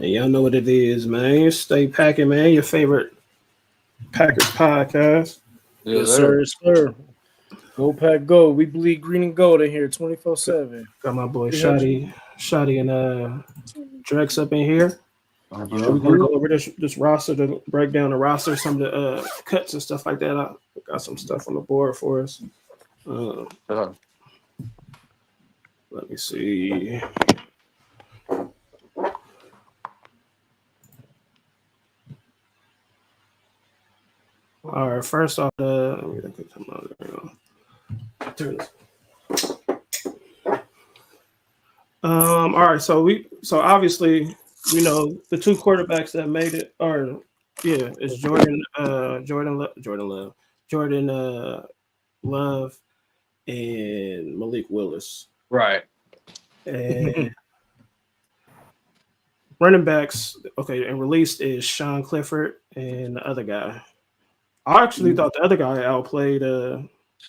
And y'all know what it is, man. Stay packing, man. Your favorite Packers podcast. Yes, Yes, sir. sir. Yes, sir. Go Pack Go. We bleed green and gold in here 24/7. Got my boy 300. Shotty, and Drex up in here. Yep. We're gonna go over this roster to break down the roster, some of the cuts and stuff like that. I got some stuff on the board for us. Uh, Uh, let me see. All right, first off, turn this. All right, so obviously we know the two quarterbacks that made it are it's Jordan Love and Malik Willis. right. And running backs, okay, and released is Sean Clifford and the other guy. I actually thought the other guy outplayed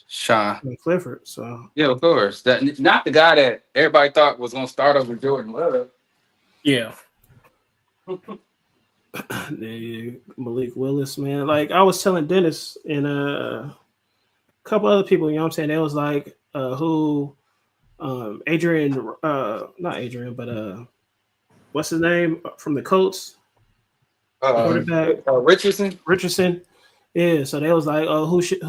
Sean. Clifford. So Yeah, of course. That not the guy that everybody thought was gonna start over Jordan Love. Yeah. Malik Willis, man. Like I was telling Dennis and a couple other people, you know what I'm saying? They was like, who Adrian not Adrian, but what's his name from the Colts? Quarterback Richardson. Yeah, so they was like, oh, who should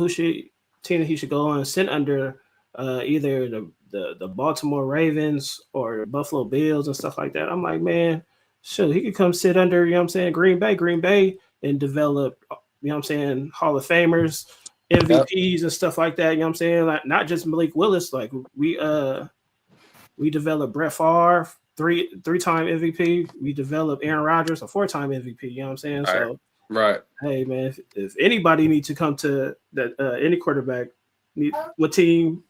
team he should go on and sit under either the Baltimore Ravens or Buffalo Bills and stuff like that. I'm like, man, sure, he could come sit under, you know what I'm saying, Green Bay and develop, you know what I'm saying, Hall of Famers, MVPs and stuff like that, you know what I'm saying? Like not just Malik Willis, like we developed Brett Favre, three-time MVP. We developed Aaron Rodgers, a 4-time MVP, you know what I'm saying? Right. So Right. hey man, if anybody needs to come to that, any quarterback, what team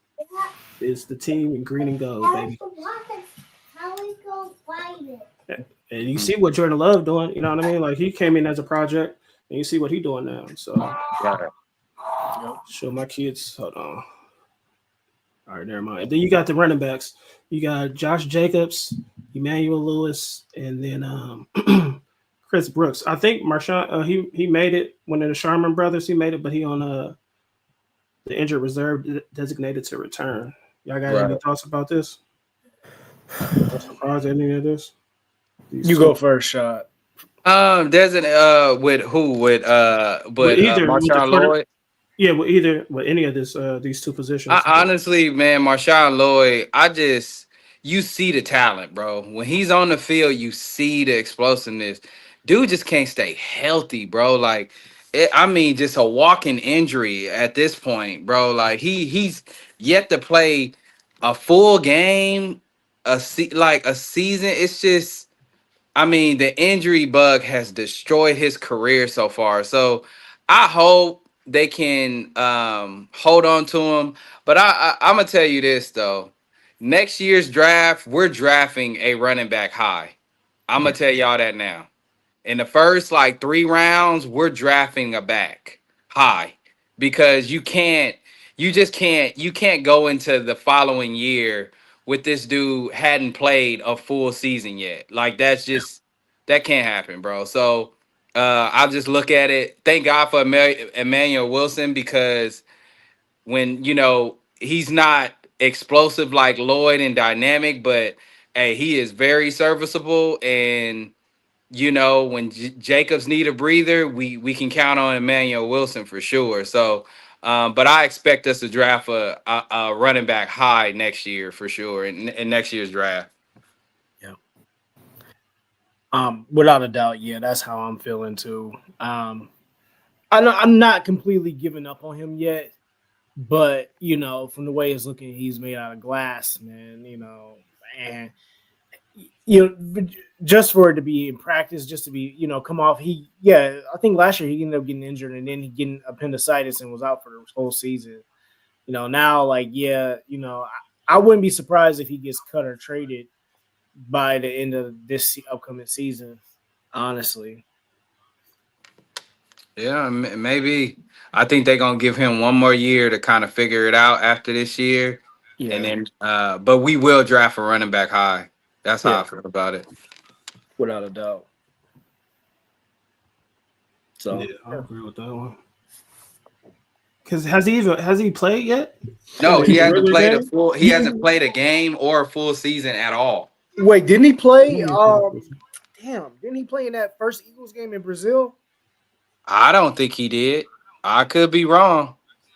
is the team in green and gold, baby? And you see what Jordan Love doing, you know what I mean? Like he came in as a project, and you see what he doing now. So, Right. show my kids. Hold on. All right, never mind. Then you got the running backs. You got Josh Jacobs, Emmanuel Lewis, and then Chris Brooks. I think Marshawn he made it. One of the Sharman brothers, he made it, but he on the injured reserve designated to return. Y'all got any thoughts about this? Or surprised at any of this? You go first, shot. There's an with who with Marshawn Lloyd. Yeah, with any of this these two positions. Honestly, man, Marshawn Lloyd, you see the talent, bro. When he's on the field, you see the explosiveness. Dude just can't stay healthy, bro. Like, just a walking injury at this point, bro. Like he's yet to play a full game, like a season. It's just, the injury bug has destroyed his career so far. So I hope they can hold on to him. But I'm gonna tell you this though. Next year's draft, we're drafting a running back high. I'm gonna tell y'all that now. In the first like 3 rounds, we're drafting a back high because you can't go into the following year with this dude hadn't played a full season yet. Like that can't happen, bro. So I'll just look at it. Thank God for Emmanuel Wilson because when he's not explosive like Lloyd and dynamic, but hey, he is very serviceable. And when Jacobs need a breather, we can count on Emmanuel Wilson for sure. So, but I expect us to draft a running back high next year for sure in next year's draft. Yeah. Without a doubt, yeah, that's how I'm feeling too. I'm not completely giving up on him yet, but from the way it's looking, he's made out of glass, man. And just for it to be in practice, just to be, come off. I think last year he ended up getting injured and then he getting appendicitis and was out for the whole season. Now, I wouldn't be surprised if he gets cut or traded by the end of this upcoming season, honestly. Yeah, maybe. I think they're gonna give him one more year to kind of figure it out after this year, and then. But we will draft a running back high. That's how I feel about it. Without a doubt. So Yeah, I agree with that one. Because has he played yet? No, he in the hasn't regular played a game, full. He hasn't played a game or a full season at all. wait, didn't he play? Yeah, Damn, didn't he play in that first Eagles game in Brazil? I don't think he did. I could be wrong.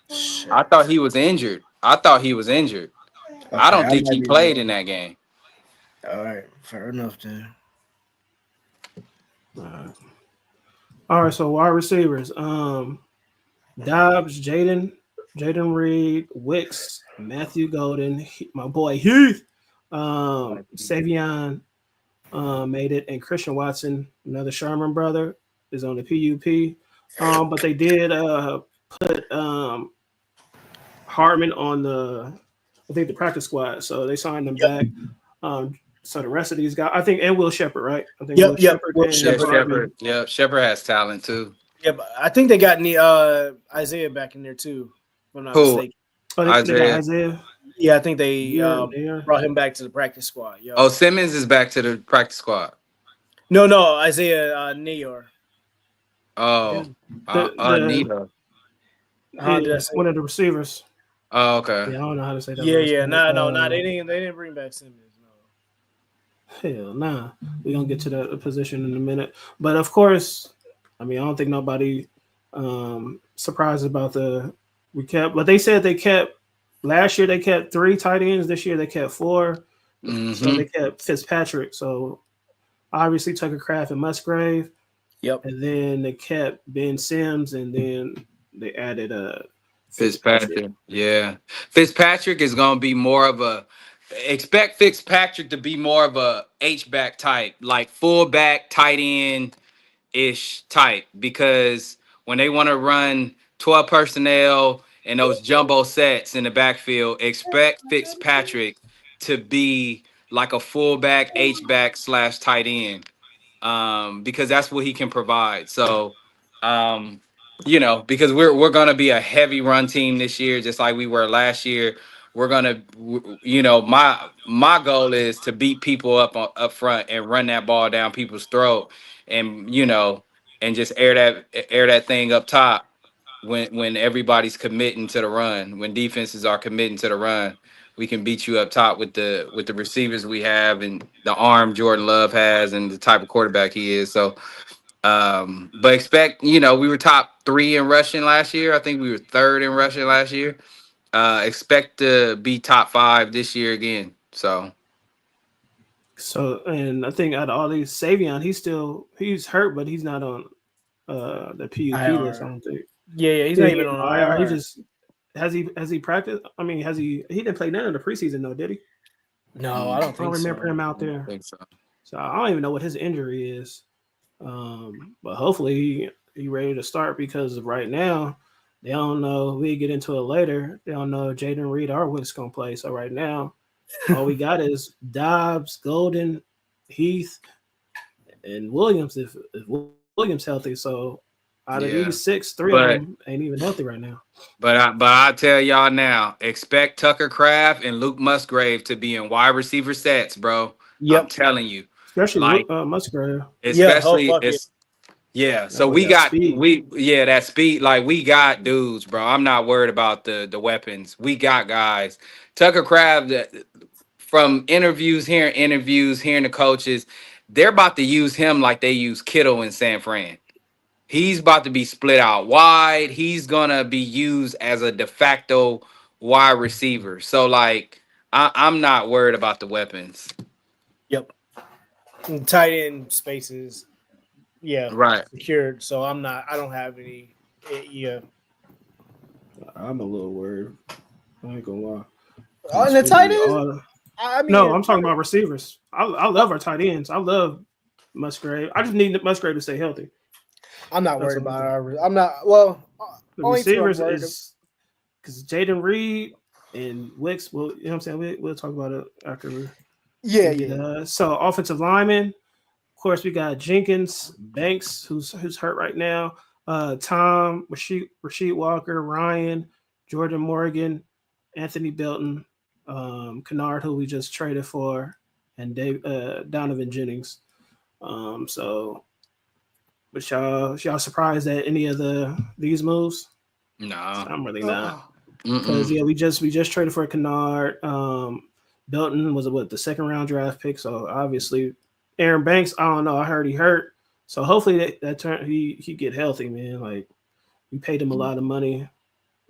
Shit. I thought he was injured. I thought he was injured. I Okay, don't I think might he be played wrong. in that game. All right, fair enough then. all right, so wide receivers. Dobbs, Jaden Reed, Wicks, Matthew Golden, my boy Heath, Savion made it, and Christian Watson, another Sherman brother, is on the PUP. But they did put Hartman on I think the practice squad, so they signed him Yep, back. So the rest of these guys, I think, and Will Shepard, right? I think Will yep. Shepard Will Yeah, and Shepard. Hartman. Shepard. Yeah, Shepard has talent too. Yep, I think they got Isaiah back in there too, if I'm not Who? mistaken. Oh, they got Isaiah. Isaiah Yeah, I think they there. brought him back to the practice squad. Yep. Oh, Simmons is back to the practice squad. No, Isaiah Neyor. Yeah. Oh, The Nito. How did I one say? of the receivers. Oh, okay. Yeah, I don't know how to say that Yeah, last yeah. name. No. They didn't bring back Simmons. No. Hell nah. We're gonna get to that position in a minute. But of course, I mean I don't think nobody surprised about but they said they kept last year they kept 3 tight ends, this year they kept 4. So Mm-hmm. they kept Fitzpatrick. So obviously Tucker Craft and Musgrave. Yep. And then they kept Ben Sims and then they added Fitzpatrick. Fitzpatrick. Yeah. Fitzpatrick is gonna be more of a expect Fitzpatrick to be more of a H back type, like fullback, tight end ish type, because when they want to run 12 personnel and those jumbo sets in the backfield, expect Fitzpatrick to be like a fullback, H back slash tight end, because that's what he can provide. So, um, because we're gonna be a heavy run team this year, just like we were last year. We're gonna, my goal is to beat people up front and run that ball down people's throat, and and just air that thing up top when everybody's committing to the run. When defenses are committing to the run, we can beat you up top with the receivers we have and the arm Jordan Love has and the type of quarterback he is. So, but expect, we were top 3 in rushing last year. I think we were 3rd in rushing last year. Expect to be top 5 this year again. So, So and I think out of all these Savion, he's hurt, but he's not on the PUP list, I IR. don't think. Yeah. He's Yeah, not he even on on IR. He IR. just has he practiced? I mean, he didn't play none in the preseason though, did he? No, I don't I don't think remember so. him out I don't there. think so. So I don't even know what his injury is. But hopefully he ready to start because right now they don't know. We get into it later. They don't know if Jaden Reed or Wicks gonna play. So right now, all we got is Dobbs, Golden, Heath, and Williams. If Williams healthy, so out of Yeah. these 6, 3 of But them ain't even healthy right now. I tell y'all now, expect Tucker Craft and Luke Musgrave to be in wide receiver sets, bro. I'm Yep. telling you, Especially like Musgrave. Yeah. Oh especially fuck it. it's yeah. That So boy we got got speed. we yeah that speed, like we got dudes, bro. I'm not worried about the weapons. We got guys. Tucker Craft, from interviews, hearing the coaches, they're about to use him like they use Kittle in San Fran. He's about to be split out wide. He's gonna be used as a de facto wide receiver. So like, I'm not worried about the weapons. Yep. And tight end spaces. Yeah. Right. Secured. So I'm not. I don't have any. Yeah. I'm a little worried. I ain't gonna lie. And It's the finna tight be ends. all. I No, mean, I'm talking about receivers. I love our tight ends. I love Musgrave. I just need Musgrave to stay healthy. I'm not That's worried all I'm about doing. our. I'm not. Well, The only 2 I'm receivers worried. is because Jaden Reed and Wicks. Well, you know what I'm saying. We'll talk about it after we get. Yeah. So offensive lineman. Of course, we got Jenkins, Banks, who's hurt right now. Tom, Rasheed Walker, Ryan, Jordan Morgan, Anthony Belton, Kennard, who we just traded for, and Donovan Jennings. So But y'all surprised at any of these moves? Nah. I'm really not. Uh, Because Mm-mm. yeah, we just traded for Kennard. Belton was what the second round draft pick. So obviously, Aaron Banks. I don't know. I heard he hurt. So hopefully that turn he get healthy, man. Like we paid him a lot of money.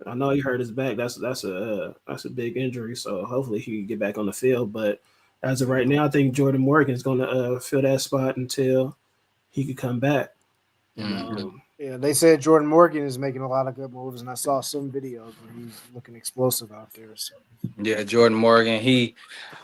I know he hurt his back. That's a big injury. So hopefully he can get back on the field. But as of right now, I think Jordan Morgan is going to fill that spot until he could come back. And Mhm. yeah, they said Jordan Morgan is making a lot of good moves, and I saw some videos where he's looking explosive out there. So Yeah, Jordan Morgan.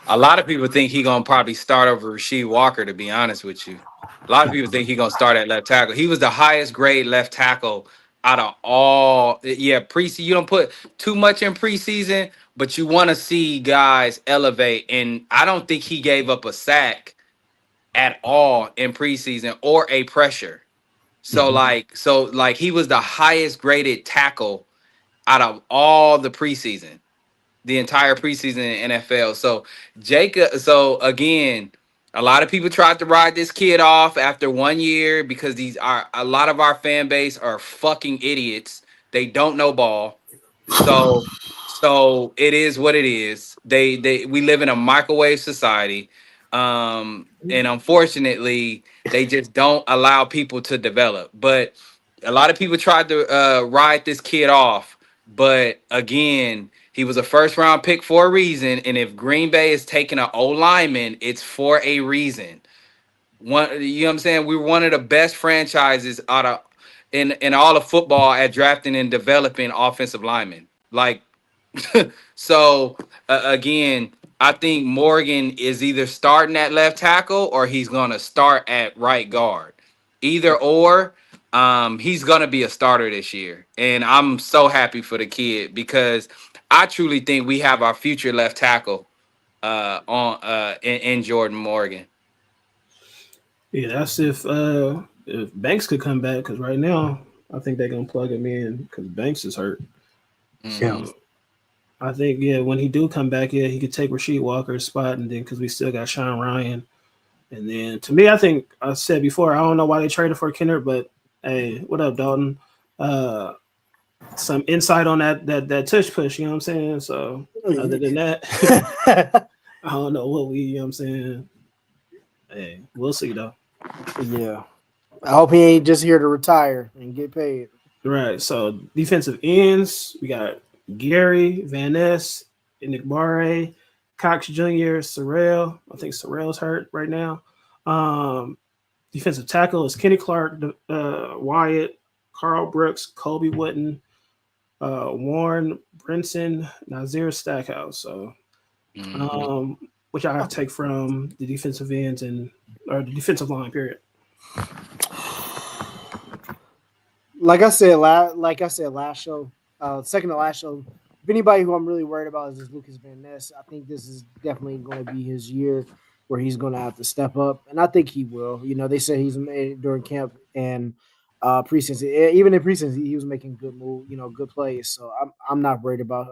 A lot of people think he gonna probably start over Rasheed Walker. To be honest with you, a lot of people think he gonna start at left tackle. He was the highest grade left tackle out of all. Yeah, preseason. You don't put too much in preseason, but you want to see guys elevate. And I don't think he gave up a sack at all in preseason or a pressure. So like he was the highest graded tackle out of all the preseason, the entire preseason in NFL. So Jacob, so again, a lot of people tried to ride this kid off after 1 year because these are a lot of our fan base are fucking idiots. They don't know ball. So it is what it is. They we live in a microwave society. And unfortunately, they just don't allow people to develop. But a lot of people tried to ride this kid off. But again, he was a first round pick for a reason. And if Green Bay is taking an O lineman, it's for a reason. One, you know what I'm saying? We were one of the best franchises out of in all of football at drafting and developing offensive linemen. Like, so again, I think Morgan is either starting at left tackle or he's gonna start at right guard. Either or, he's gonna be a starter this year, and I'm so happy for the kid because I truly think we have our future left tackle on in Jordan Morgan. Yeah, that's if Banks could come back because right now I think they're gonna plug him in because Banks is hurt. yeah, Hmm. So I think yeah, when he do come back, yeah, he could take Rasheed Walker's spot, and then because we still got Sean Ryan, and then to me, I think I said before I don't know why they traded for Kennard, but hey, what up, Dalton? Uh, some insight on that tush push, you know what I'm saying? So other than that, I don't know what we, you know what I'm saying. Hey, we'll see though. yeah. I hope he ain't just here to retire and get paid. Right. So defensive ends, we got Gary, Van Ness, Barre, Cox Jr., Sorrell. I think Sorrell's hurt right now. Um, defensive tackle is Kenny Clark, Wyatt, Carl Brooks, Kobe Wooden, Warren Brinson, Nazir Stackhouse. So, Hmm. um, which I take from the defensive ends and or the defensive line period. Like I said last show, second to last show. If anybody who I'm really worried about is this Lucas Van Ness, I think this is definitely going to be his year where he's going to have to step up, and I think he will. You know, they said he's made during camp and preseason, even in preseason, he was making good move, good plays. So I'm not worried about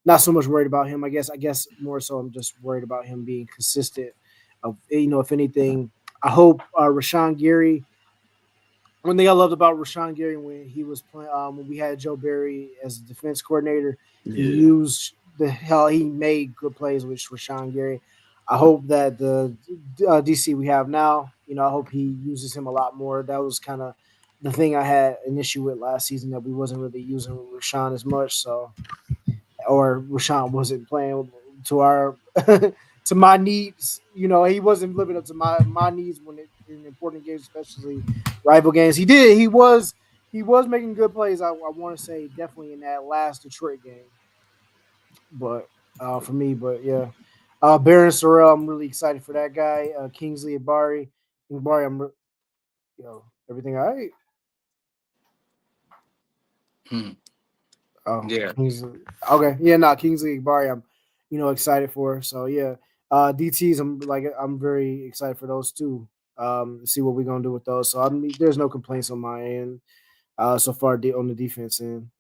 not so much worried about him. I guess more so I'm just worried about him being consistent. Of if anything, I hope Rashawn Gary one thing I loved about Rashawn Gary when he was playing, when we had Joe Barry as defense coordinator, he Yeah. used the hell he made good plays with Rashawn Gary. I hope that the DC we have now, I hope he uses him a lot more. That was kind of the thing I had an issue with last season that we wasn't really using Rashawn as much. So or Rashawn wasn't playing to our to my needs. He wasn't living up to my needs when in important games, especially rival games. He was making good plays. I want to say definitely in that last Detroit game, but for me, but yeah. Baron Sorrell, I'm really excited for that guy. Kingsley Abari, everything all right. Hmm. Oh, Yeah. Kingsley. Okay, yeah, no, Kingsley Barry. I'm, excited for. So yeah, DTS. I'm very excited for those too. See what we're gonna do with those. So there's no complaints on my end. So far on the defense end.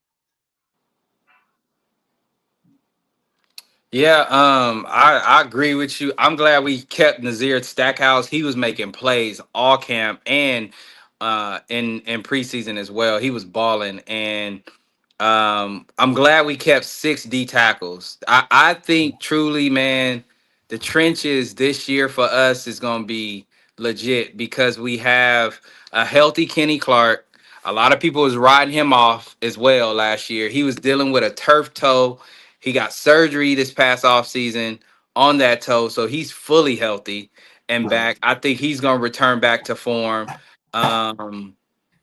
Yeah, I agree with you. I'm glad we kept Nazir Stackhouse. He was making plays all camp, and in preseason as well. He was balling, and I'm glad we kept 6 D tackles. I think truly, man, the trenches this year for us is gonna be legit because we have a healthy Kenny Clark. A lot of people was riding him off as well last year. He was dealing with a turf toe. He got surgery this past off season on that toe, so he's fully healthy and Right. back. I think he's gonna return back to form. Um,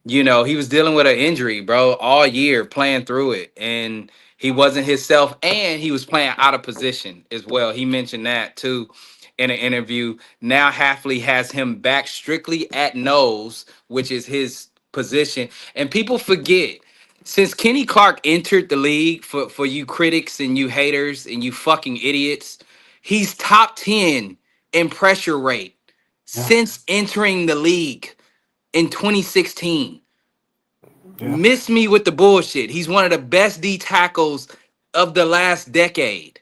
he was dealing with an injury, bro, all year, playing through it, and he wasn't himself, and he was playing out of position as well. He mentioned that too in an interview. Now Halfley has him back strictly at nose, which is his position, and people forget. Since Kenny Clark entered the league, for you critics and you haters and you fucking idiots, he's top 10 in pressure rate Yeah. since entering the league in 2016. Yeah. Miss me with the bullshit. He's one of the best D tackles of the last decade.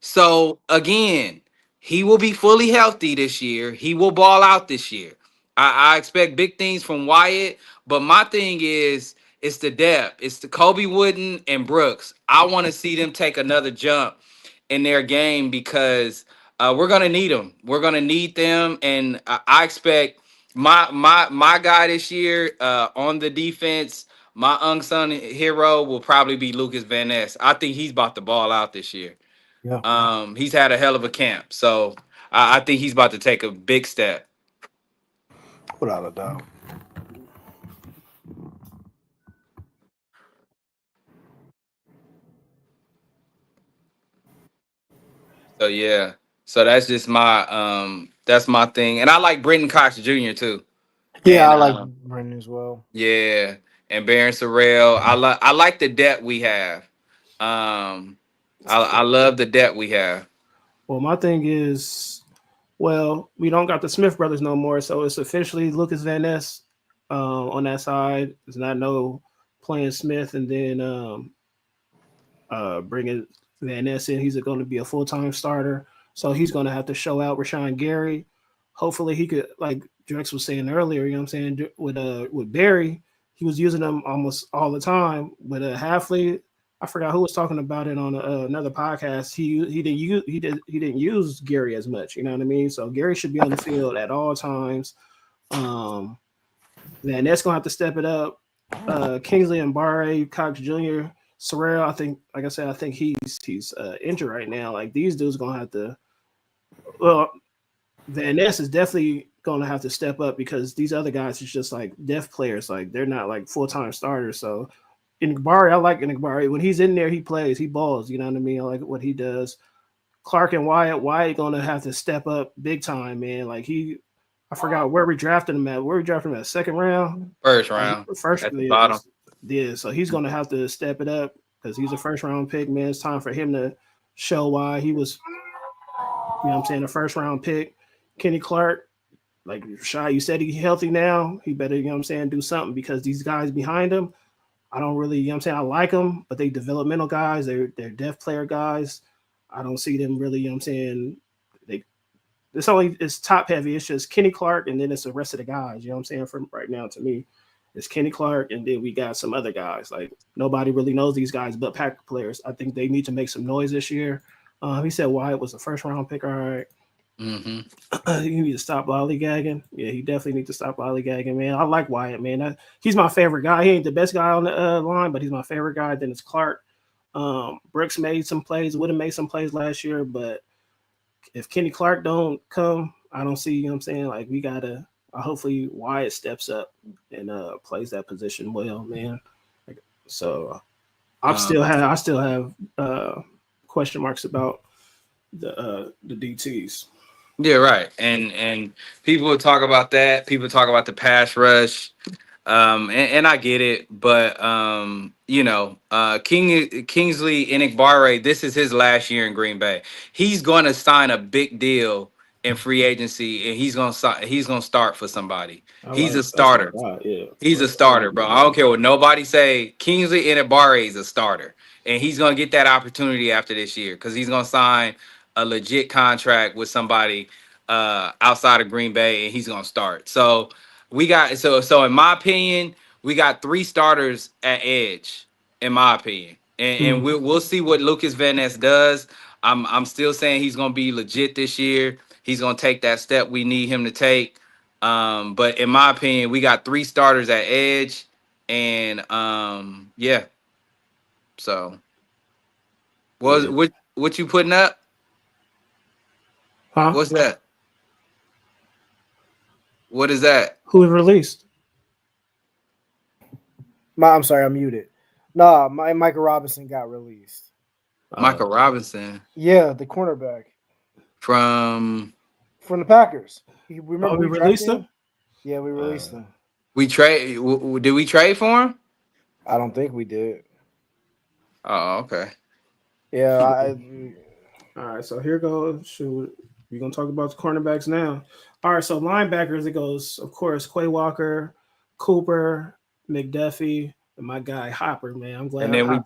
So again, he will be fully healthy this year. He will ball out this year. I expect big things from Wyatt, but my thing is it's the depth. It's the Kobe Wooden and Brooks. I want to see them take another jump in their game because we're gonna need them. We're gonna need them, and I expect my guy this year on the defense. My unsung hero will probably be Lucas Van Ness. I think he's about to ball out this year. Yeah. He's had a hell of a camp, so I think he's about to take a big step. Without a doubt. So yeah, so that's my thing, and I like Brenton Cox Jr. too, Yeah, and I like Brendan as well. yeah, and Baron Sorrell. I like the depth we have. Um, I love the depth we have. Well, my thing is, well, we don't got the Smith brothers no more, so it's officially Lucas Van Ness on that side. It's not no playing Smith and then bringing Van Ness in. He's going to be a full time starter, so he's going to have to show out Rashawn Gary. Hopefully, he could, like Drex was saying earlier. You know what I'm saying, with Barry, he was using them almost all the time. With Halfley, I forgot who was talking about it on another podcast. He didn't use Gary as much. You know what I mean? So Gary should be on the field at all times. Um, Van Ness gonna have to step it up. Kingsley and Barre, Cox Jr., Sorrell, I think, like I said, I think he's injured right now. Like these dudes gonna have to. Well, Van Ness is definitely gonna have to step up because these other guys is just like depth players. Like they're not like full time starters. So Barre, I like Barre. When he's in there, he plays, he balls. You know what I mean? I like what he does. Clark and Wyatt gonna have to step up big time, man. Like I forgot where we drafted him at. Where we drafted him at, second round, First like round first. at the Yeah, bottom. yeah. So he's gonna have to step it up because he's a first round pick, man. It's time for him to show why he was, you know what I'm saying, a first round pick. Kenny Clark, like Shy, you said he's healthy now. He better, you know what I'm saying, do something because these guys behind him, I don't really, you know what I'm saying, I like them, but they developmental guys, they're depth player guys. I don't see them really, you know what I'm saying. They it's top heavy. It's just Kenny Clark and then it's the rest of the guys, you know what I'm saying, from right now to me. It's Kenny Clark and then we got some other guys. Like nobody really knows these guys but Packer players. I think they need to make some noise this year. He said Wyatt was a first round pick. All right. Hmm. You need to stop lollygagging. Yeah, he definitely needs to stop lollygagging, man. I like Wyatt, man. He's my favorite guy. He ain't the best guy on the line, but he's my favorite guy. Then it's Clark. Brooks made some plays, would have made some plays last year, but if Kenny Clark don't come, I don't see, you know what I'm saying? Like we gotta hopefully Wyatt steps up and plays that position well, man. Like, so I still have question marks about the DTs. Yeah, right. And people will talk about that. People talk about the pass rush. And I get it, but Kingsley Enikbare, this is his last year in Green Bay. He's going to sign a big deal in free agency, and he's gonna start for somebody. He's a That's my starter. guy. Yeah, He's a I like starter, bro. him, I don't man. care what nobody say. Kingsley Enikbare is a starter, and he's gonna get that opportunity after this year because he's gonna sign a legit contract with somebody outside of Green Bay, and he's gonna start. So. we got so in my opinion, we got 3 starters at edge, in my opinion. And Mm. we'll see what Lucas Van Ness does. I'm still saying he's gonna be legit this year. He's gonna take that step we need him to take. But in my opinion, we got 3 starters at edge, and yeah. So Yeah. what you putting up? Huh? What's that? What is that? Who was released? I'm sorry, I'm muted. Nah, Michael Robinson got released. Michael Okay. Robinson Yeah, the cornerback from from the Packers. Oh, Remember we we released drafted him. him? Yeah, we released him. we trade. Did we trade for him? I don't think we did. Oh, okay. Yeah, All right, so here goes. Shoot, we're gonna talk about the cornerbacks now. All right, so linebackers. It goes, of course, Quay Walker, Cooper, McDuffie, and my guy Hopper. Man, I'm And glad then we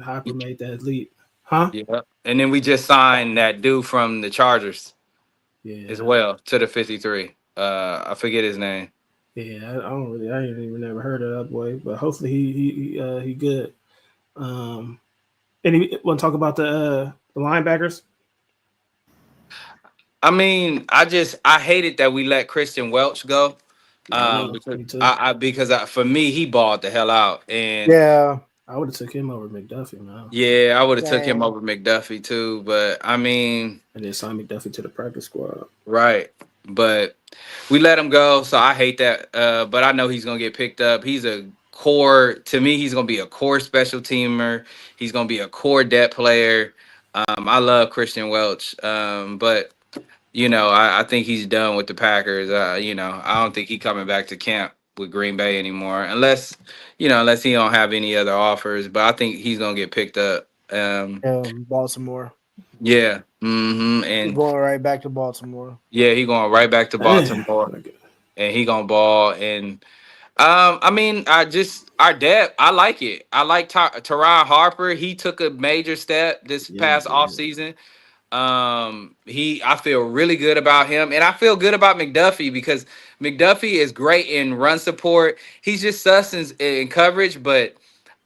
Hopper made that leap. Huh? yeah, and then we just signed that dude from the Chargers as Yeah, well to the 53. I forget his name. yeah. I ain't even never heard of that boy, but hopefully he good. Um, and he want to talk about the linebackers. I mean, I hated that we let Christian Welch go. I know, Because me too. for me he balled the hell out, and yeah, I would have took him over McDuffie, man, yeah, I would have took him same. over McDuffie too. But I mean, and then sign McDuffie to the practice squad. right. But we let him go, so I hate that. But I know he's gonna get picked up. He's a core to me. He's gonna be a core special teamer. He's gonna be a core depth player. I love Christian Welch, but I think he's done with the Packers. I don't think he's coming back to camp with Green Bay anymore, unless he don't have any other offers. But I think he's gonna get picked up. Baltimore. Yeah, We're and going right back to Baltimore. yeah, he going right back to Damn. Baltimore, and he gonna ball. And I mean, our depth. I like it. I like Teron Harper. He took a major step this Yeah, he past did. offseason. I feel really good about him, and I feel good about McDuffie because McDuffie is great in run support. He's just sus in coverage, but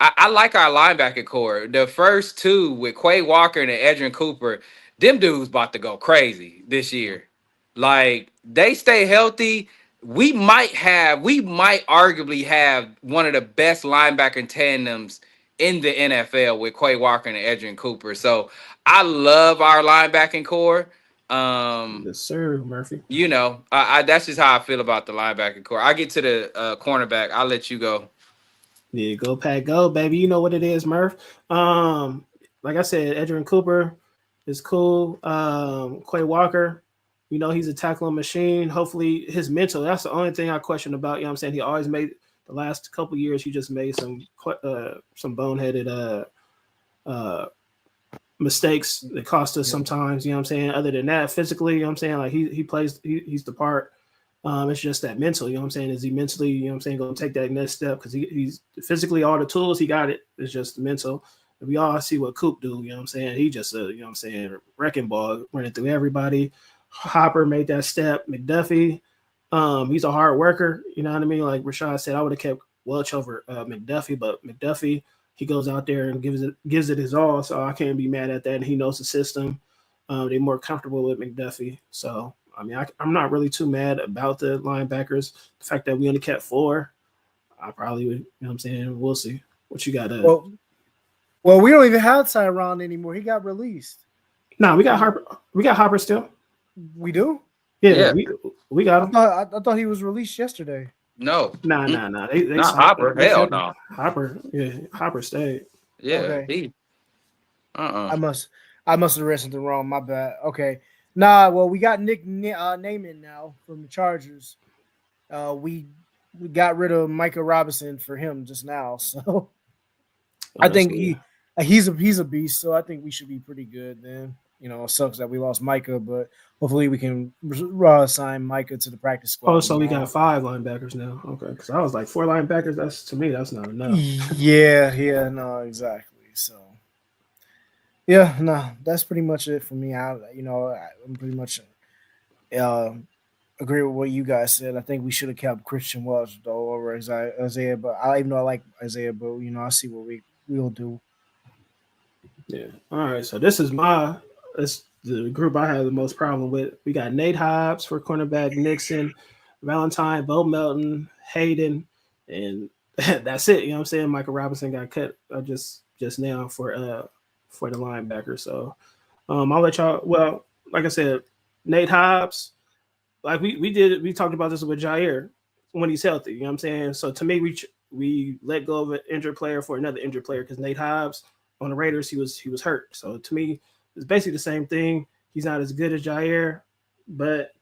I like our linebacker core. The first two with Quay Walker and Edrin Cooper, them dudes about to go crazy this year. Like they stay healthy, we might arguably have one of the best linebacker tandems in the NFL with Quay Walker and Edrin Cooper. So I love our linebacking core. Um, Yes, sir, Murphy. that's just how I feel about the linebacking core. I get to the cornerback. I'll let you go. Yeah, go Pack, go baby. You know what it is, Murph. Um, like I said, Edrin Cooper is cool. Quay Walker, he's a tackling machine. Hopefully, his mental. That's the only thing I question about. You know what I'm saying? He always made the last couple years. He just made some boneheaded uh mistakes that cost us Yeah. sometimes. You know what I'm saying? Other than that, physically, you know what I'm saying? Like he plays. He's the part. It's just that mental, you know what I'm saying? Is he mentally, you know what I'm saying, going to take that next step? Because he's physically all the tools, he got it. It's just mental. And we all see what Coop do, you know what I'm saying? He just, you know what I'm saying, wrecking ball, running through everybody. Hopper made that step. McDuffie, he's a hard worker, you know what I mean? Like Rashad said, I would have kept Welch over McDuffie, but McDuffie, he goes out there and gives it his all. So I can't be mad at that. And he knows the system. They're more comfortable with McDuffie. So I mean, I'm not really too mad about the linebackers. The fact that we only kept 4, I probably would, you know what I'm saying? We'll see. What you got? Well, we don't even have Tyron anymore. He got released. Nah, we got Harper. We got Harper still. We do? Yeah, Yeah. we got him. I thought he was released yesterday. No, Nah. They not Hopper. they Hell kept him. no. Hopper. Yeah, Hopper stayed. Yeah, Okay. he. I must have read something wrong. My bad. Okay. Nah, well, we got Nick Naaman now from the Chargers. We got rid of Micah Robinson for him just now. So I That's think good. he's a beast. So I think we should be pretty good then. It sucks that we lost Micah, but hopefully we can sign Micah to the practice squad. Oh, so we got 5 linebackers now. Okay, because I was like 4 linebackers. To me, that's not enough. Yeah, no, exactly. So yeah, no, that's pretty much it for me. I'm pretty much agree with what you guys said. I think we should have kept Christian Welch though over Isaiah. But I even though I like Isaiah, but I see what we'll do. Yeah. All right. So this the group I have the most problem with. We got Nate Hobbs for cornerback, Nixon, Valentine, Bo Melton, Hayden, and that's it. You know what I'm saying? Michael Robinson got cut just now for the linebacker. So I'll let y'all. Well, like I said, Nate Hobbs. Like we talked about this with Jair when he's healthy. You know what I'm saying? So to me, we let go of an injured player for another injured player because Nate Hobbs on the Raiders he was hurt. So to me, it's basically the same thing. He's not as good as Jair, but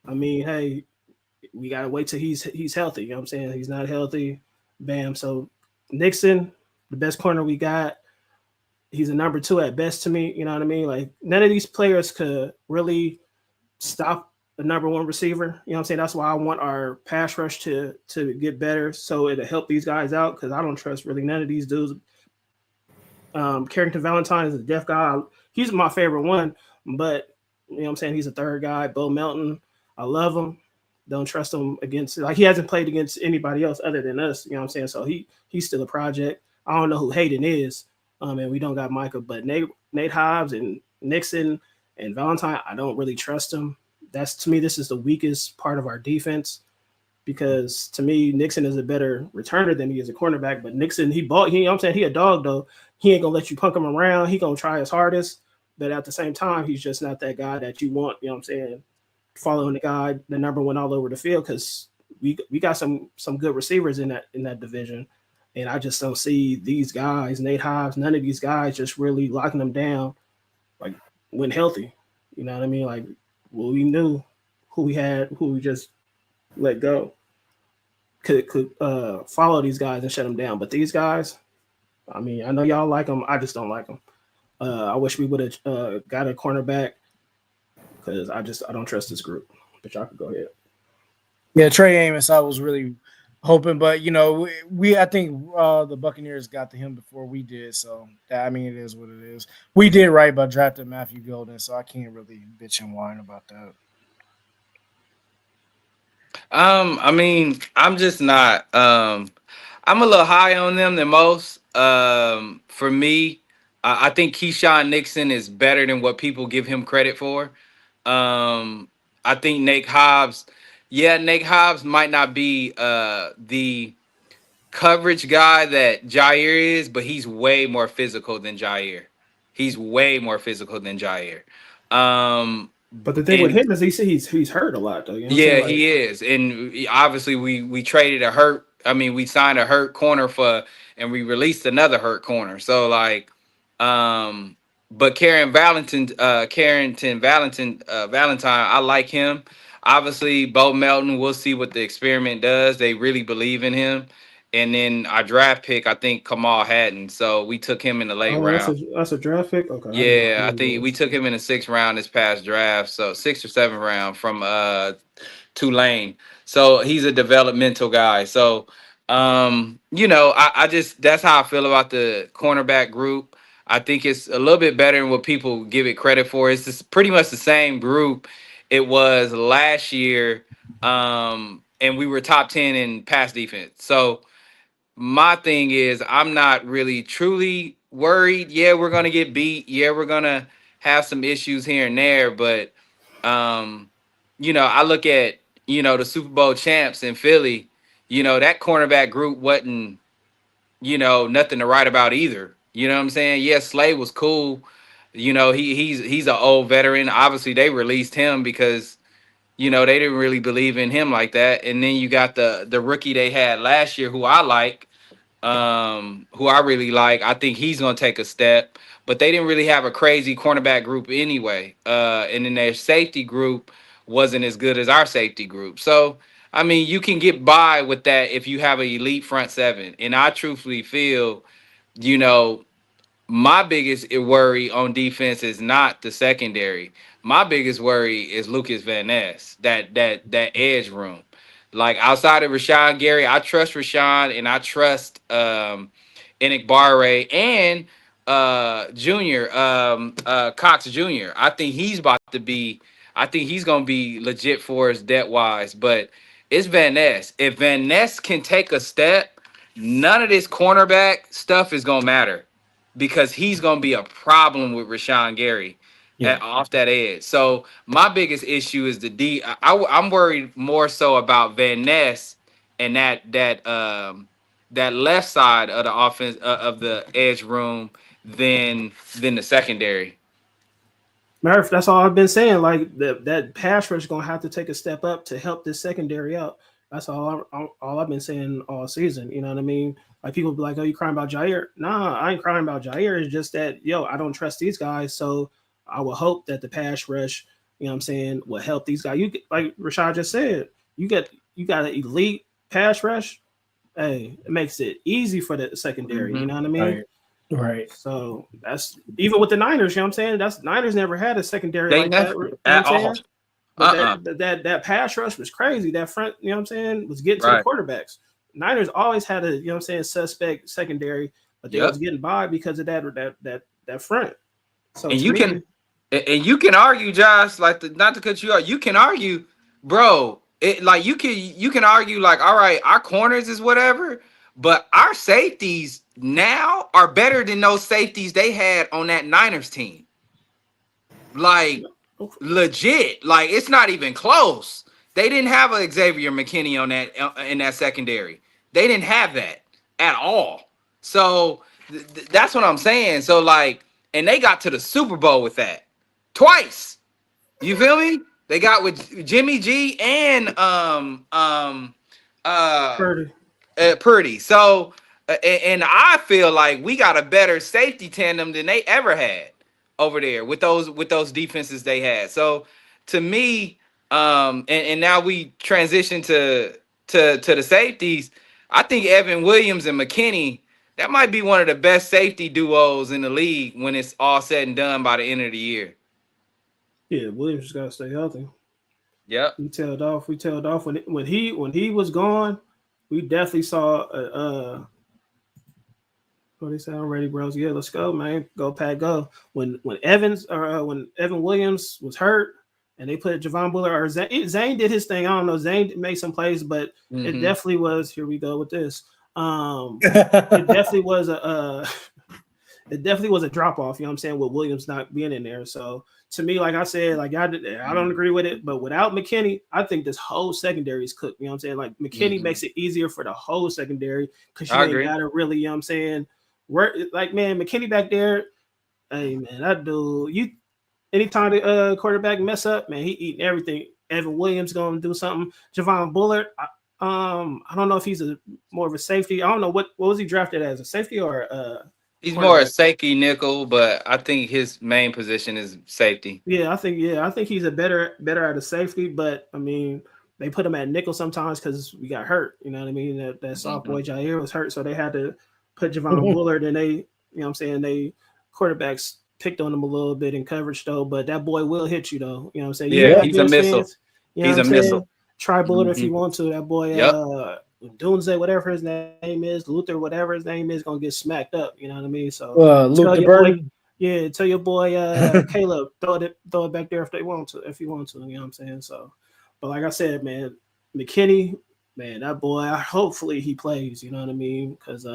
I mean, hey, we gotta wait till he's healthy. You know what I'm saying? He's not healthy. Bam. So Nixon, the best corner we got. He's a number two at best to me. You know what I mean? Like none of these players could really stop the number one receiver. You know what I'm saying? That's why I want our pass rush to get better so it'll help these guys out because I don't trust really none of these dudes. Carrington Valentine is a deaf guy. He's my favorite one, but you know what I'm saying? He's a third guy. Bo Melton, I love him. Don't trust him against like he hasn't played against anybody else other than us. You know what I'm saying? So he's still a project. I don't know who Hayden is, and we don't got Micah, but Nate Hobbs and Nixon and Valentine, I don't really trust him. That's to me, this is the weakest part of our defense because to me, Nixon is a better returner than he is a cornerback. But Nixon, he you know what I'm saying? He a dog though. He ain't gonna let you punk him around. He gonna try his hardest, but at the same time, he's just not that guy that you want. You know what I'm saying? Following the guy, the number one all over the field because we got some good receivers in that division, and I just don't see these guys, Nate Hobbs, none of these guys just really locking them down like when healthy. You know what I mean? Like well, we knew who we just let go could follow these guys and shut them down, but these guys, I mean, I know y'all like them. I just don't like them. I wish we would have got a cornerback because I don't trust this group. But y'all could go ahead. Yeah, Trey Amos, I was really hoping, but I think the Buccaneers got to him before we did, so I mean, it is what it is. We did right by drafting Matthew Golden, so I can't really bitch and whine about that. I mean, I'm just not. I'm a little high on them than most. For me, I think Keyshawn Nixon is better than what people give him credit for. I think Nate Hobbs, yeah, Nate Hobbs might not be the coverage guy that Jair is, but he's way more physical than Jair. He's way more physical than Jair. Um, But the thing with and him is he's hurt a lot though. You know what I'm saying? yeah, Like he is, and obviously we traded a hurt. I mean, we signed a hurt corner for, and we released another hurt corner. So like, um, but Valentine, I like him. Obviously, Bo Melton. We'll see what the experiment does. They really believe in him. And then our draft pick, I think Kamal Hadden. So we took him in the late oh, round. that's a draft pick. Okay, I didn't know Yeah, who I he think we was. took him in the sixth round this past draft. So sixth or seventh round from Tulane. So he's a developmental guy. So I just that's how I feel about the cornerback group. I think it's a little bit better than what people give it credit for. It's just pretty much the same group it was last year. And we were top 10 in pass defense. So my thing is I'm not really truly worried. Yeah, we're gonna get beat. Yeah, we're gonna have some issues here and there, but um, I look at the Super Bowl champs in Philly. That cornerback group wasn't nothing to write about either. You know what I'm saying? Yeah, Slay was cool. He's an old veteran. Obviously, they released him because they didn't really believe in him like that. And then you got the rookie they had last year, who I like, who I really like. I think he's gonna take a step, but they didn't really have a crazy cornerback group anyway. And then their safety group wasn't as good as our safety group. So I mean, you can get by with that if you have an elite front seven. And I truthfully feel, you know, my biggest worry on defense is not the secondary. My biggest worry is Lucas Van Ness, that edge room. Like outside of Rashawn Gary, I trust Rashawn and I trust Enoch Barre and Junior Cox Jr. I think he's about to be. I think he's gonna be legit for us debt wise. But it's Van Ness. If Van Ness can take a step, none of this cornerback stuff is gonna matter because he's gonna be a problem with Rashawn Gary off that edge. So my biggest issue is the D. I'm worried more so about Van Ness and that left side of the offense of the edge room than the secondary. Murph, that's all I've been saying. Like that pass rush is gonna have to take a step up to help this secondary out. That's all I've been saying all season. You know what I mean? Like people be like, "Oh, you crying about Jair?" Nah, I ain't crying about Jair. It's just that I don't trust these guys. So I will hope that the pass rush, you know what I'm saying, will help these guys. Like Rashad just said, you got an elite pass rush. Hey, it makes it easy for the secondary. You know what I mean? Right. So that's even with the Niners, you know what I'm saying? That's Niners never had a secondary They like that. never You know what at I'm saying? all. But that pass rush was crazy. That front, you know what I'm saying, was getting to the Right. quarterbacks. Niners always had a, you know what I'm saying, suspect secondary, but they was getting by because of that front. So And to you me, can argue, Josh, like not to cut you out, you can argue, bro. It like you can argue like, all right, our corners is whatever, but our safeties now are better than those safeties they had on that Niners team. Like legit, like it's not even close. They didn't have a Xavier McKinney on that in that secondary. They didn't have that at all. So that's what I'm saying. So like, and they got to the Super Bowl with that twice. You feel me? They got with Jimmy G and uh Purdy. Purdy. So and I feel like we got a better safety tandem than they ever had over there with those defenses they had. So to me, and now we transition to the safeties. I think Evan Williams and McKinney, that might be one of the best safety duos in the league when it's all said and done by the end of the year. Yeah, Williams just gotta stay healthy. Yep. We tailed off when he was gone. We definitely saw what they say, I'm ready, bros. Yeah, let's go, man. Go, Pat, go. When Evan Williams was hurt and they put Javon Bullard or Zane did his thing. I don't know. Zane made some plays, but it definitely was. Here we go with this. It definitely was it definitely was a drop off. You know what I'm saying? With Williams not being in there. So to me, like I said, like I don't agree with it. But without McKinney, I think this whole secondary is cooked. You know what I'm saying? Like McKinney makes it easier for the whole secondary because you ain't got to really, you know what I'm saying? Like, man, McKinney back there, hey man, that dude, anytime the quarterback mess up, man, he eating everything. Evan Williams gonna do something. Javon Bullard, I don't know if he's more of a safety. I don't know what was he drafted as, a safety or he's more a safety nickel, but I think his main position is safety. I think he's a better at a safety, but I mean they put him at nickel sometimes because we got hurt. You know what I mean? That soft boy Jair was hurt, so they had to put Javon Bullard, and they, you know what I'm saying, they quarterbacks picked on him a little bit in coverage though, but that boy will hit you though. You know what I'm saying? Yeah, he's a missile. Fans, you know he's a missile. Try Bullard if you want to. That boy, Dunze, whatever his name is, Luther, whatever his name is, gonna get smacked up. You know what I mean? So Luther Burton. Tell your boy Caleb throw it back there if you want to. You know what I'm saying? So, but like I said, man, McKinney, man, that boy, hopefully he plays. You know what I mean? Because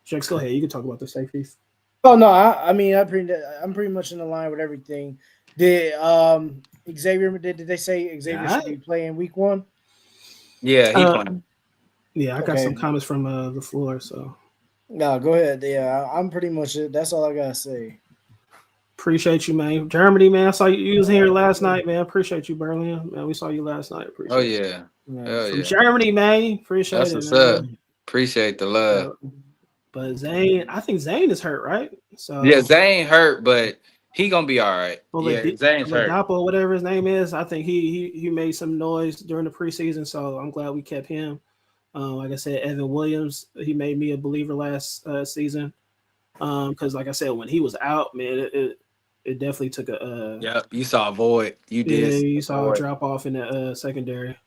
Jax, go ahead. You can talk about the safeties. Oh no, I'm pretty much in the line with everything. Did Xavier? Did they say Xavier should be playing week 1? Yeah, he playing. Yeah, I got some comments from the floor. So no, go ahead. Yeah, I'm pretty much it. That's all I gotta say. Appreciate you, man. Germany, man. I saw you was here last night, man. Appreciate you, Berlin. Man, we saw you last night. Appreciate you. From Germany, man. Appreciate That's it. What's man. up. Appreciate the love. But Zane, I think Zane is hurt, right? So yeah, Zane hurt, but he gonna be all right. Zane's hurt. Dapo, whatever his name is, I think he made some noise during the preseason, so I'm glad we kept him. Like I said, Evan Williams, he made me a believer last season. Because like I said, when he was out, man, it definitely took a. You saw a void. You did. Yeah, you saw a drop off in the secondary.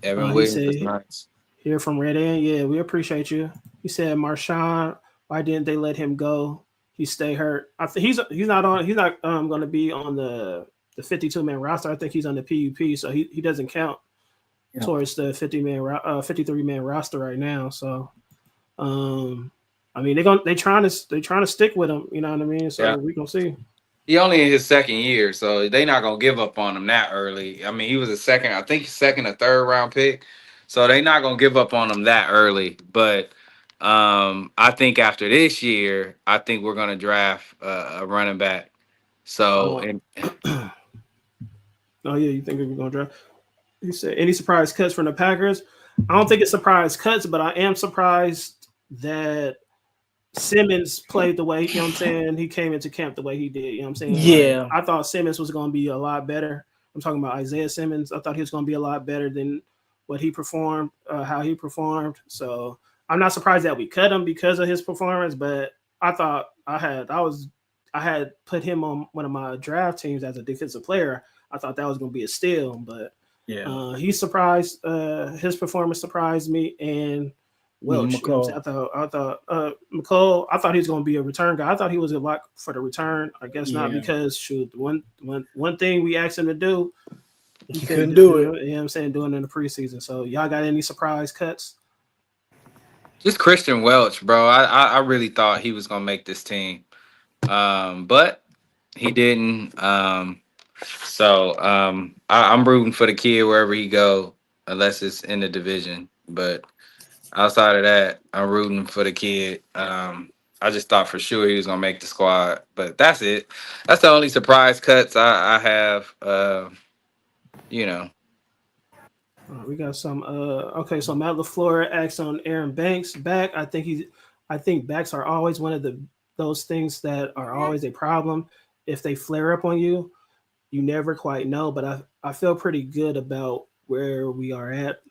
Evan Williams is nice. Here from Red End, yeah, we appreciate you. He said, Marshawn, why didn't they let him go? He stay hurt. I think he's not going to be on the the 52-man roster. I think he's on the PUP, so he doesn't count towards the 53-man roster right now. So, I mean, they trying to stick with him. You know what I mean? So Yeah. we gonna see. He only in his second year, so they not gonna give up on him that early. I mean, he was I think second or third round pick, so they not gonna give up on him that early. But I think after this year, I think we're gonna draft a running back. So Oh, oh yeah, you think we're gonna draft? He said, any surprise cuts from the Packers? I don't think it's surprise cuts, but I am surprised that Simmons played the way, you know what I'm saying? He came into camp the way he did, you know what I'm saying? Yeah. Like, I thought Simmons was going to be a lot better. I'm talking about Isaiah Simmons. I thought he was going to be a lot better than what he performed, how he performed. So I'm not surprised that we cut him because of his performance, but I thought I had put him on one of my draft teams as a defensive player. I thought that was going to be a steal, but he surprised. His performance surprised me, and Welch. You know what I'm saying? I thought McCall. I thought he was going to be a return guy. I thought he was a lot for the return. I guess not because one thing we asked him to do, he couldn't do it. You know what I'm saying? Doing it in the preseason. So y'all got any surprise cuts? just Christian Welch, bro. I really thought he was gonna make this team, but he didn't. I'm rooting for the kid wherever he go, unless it's in the division. But outside of that, I'm rooting for the kid. I just thought for sure he was gonna make the squad, but that's it. That's the only surprise cuts I have. You know, We got some. Okay, so Matt LaFleur acts on Aaron Banks back. I think backs are always one of those things that are always a problem. If they flare up on you, you never quite know. But I feel pretty good about where we are at.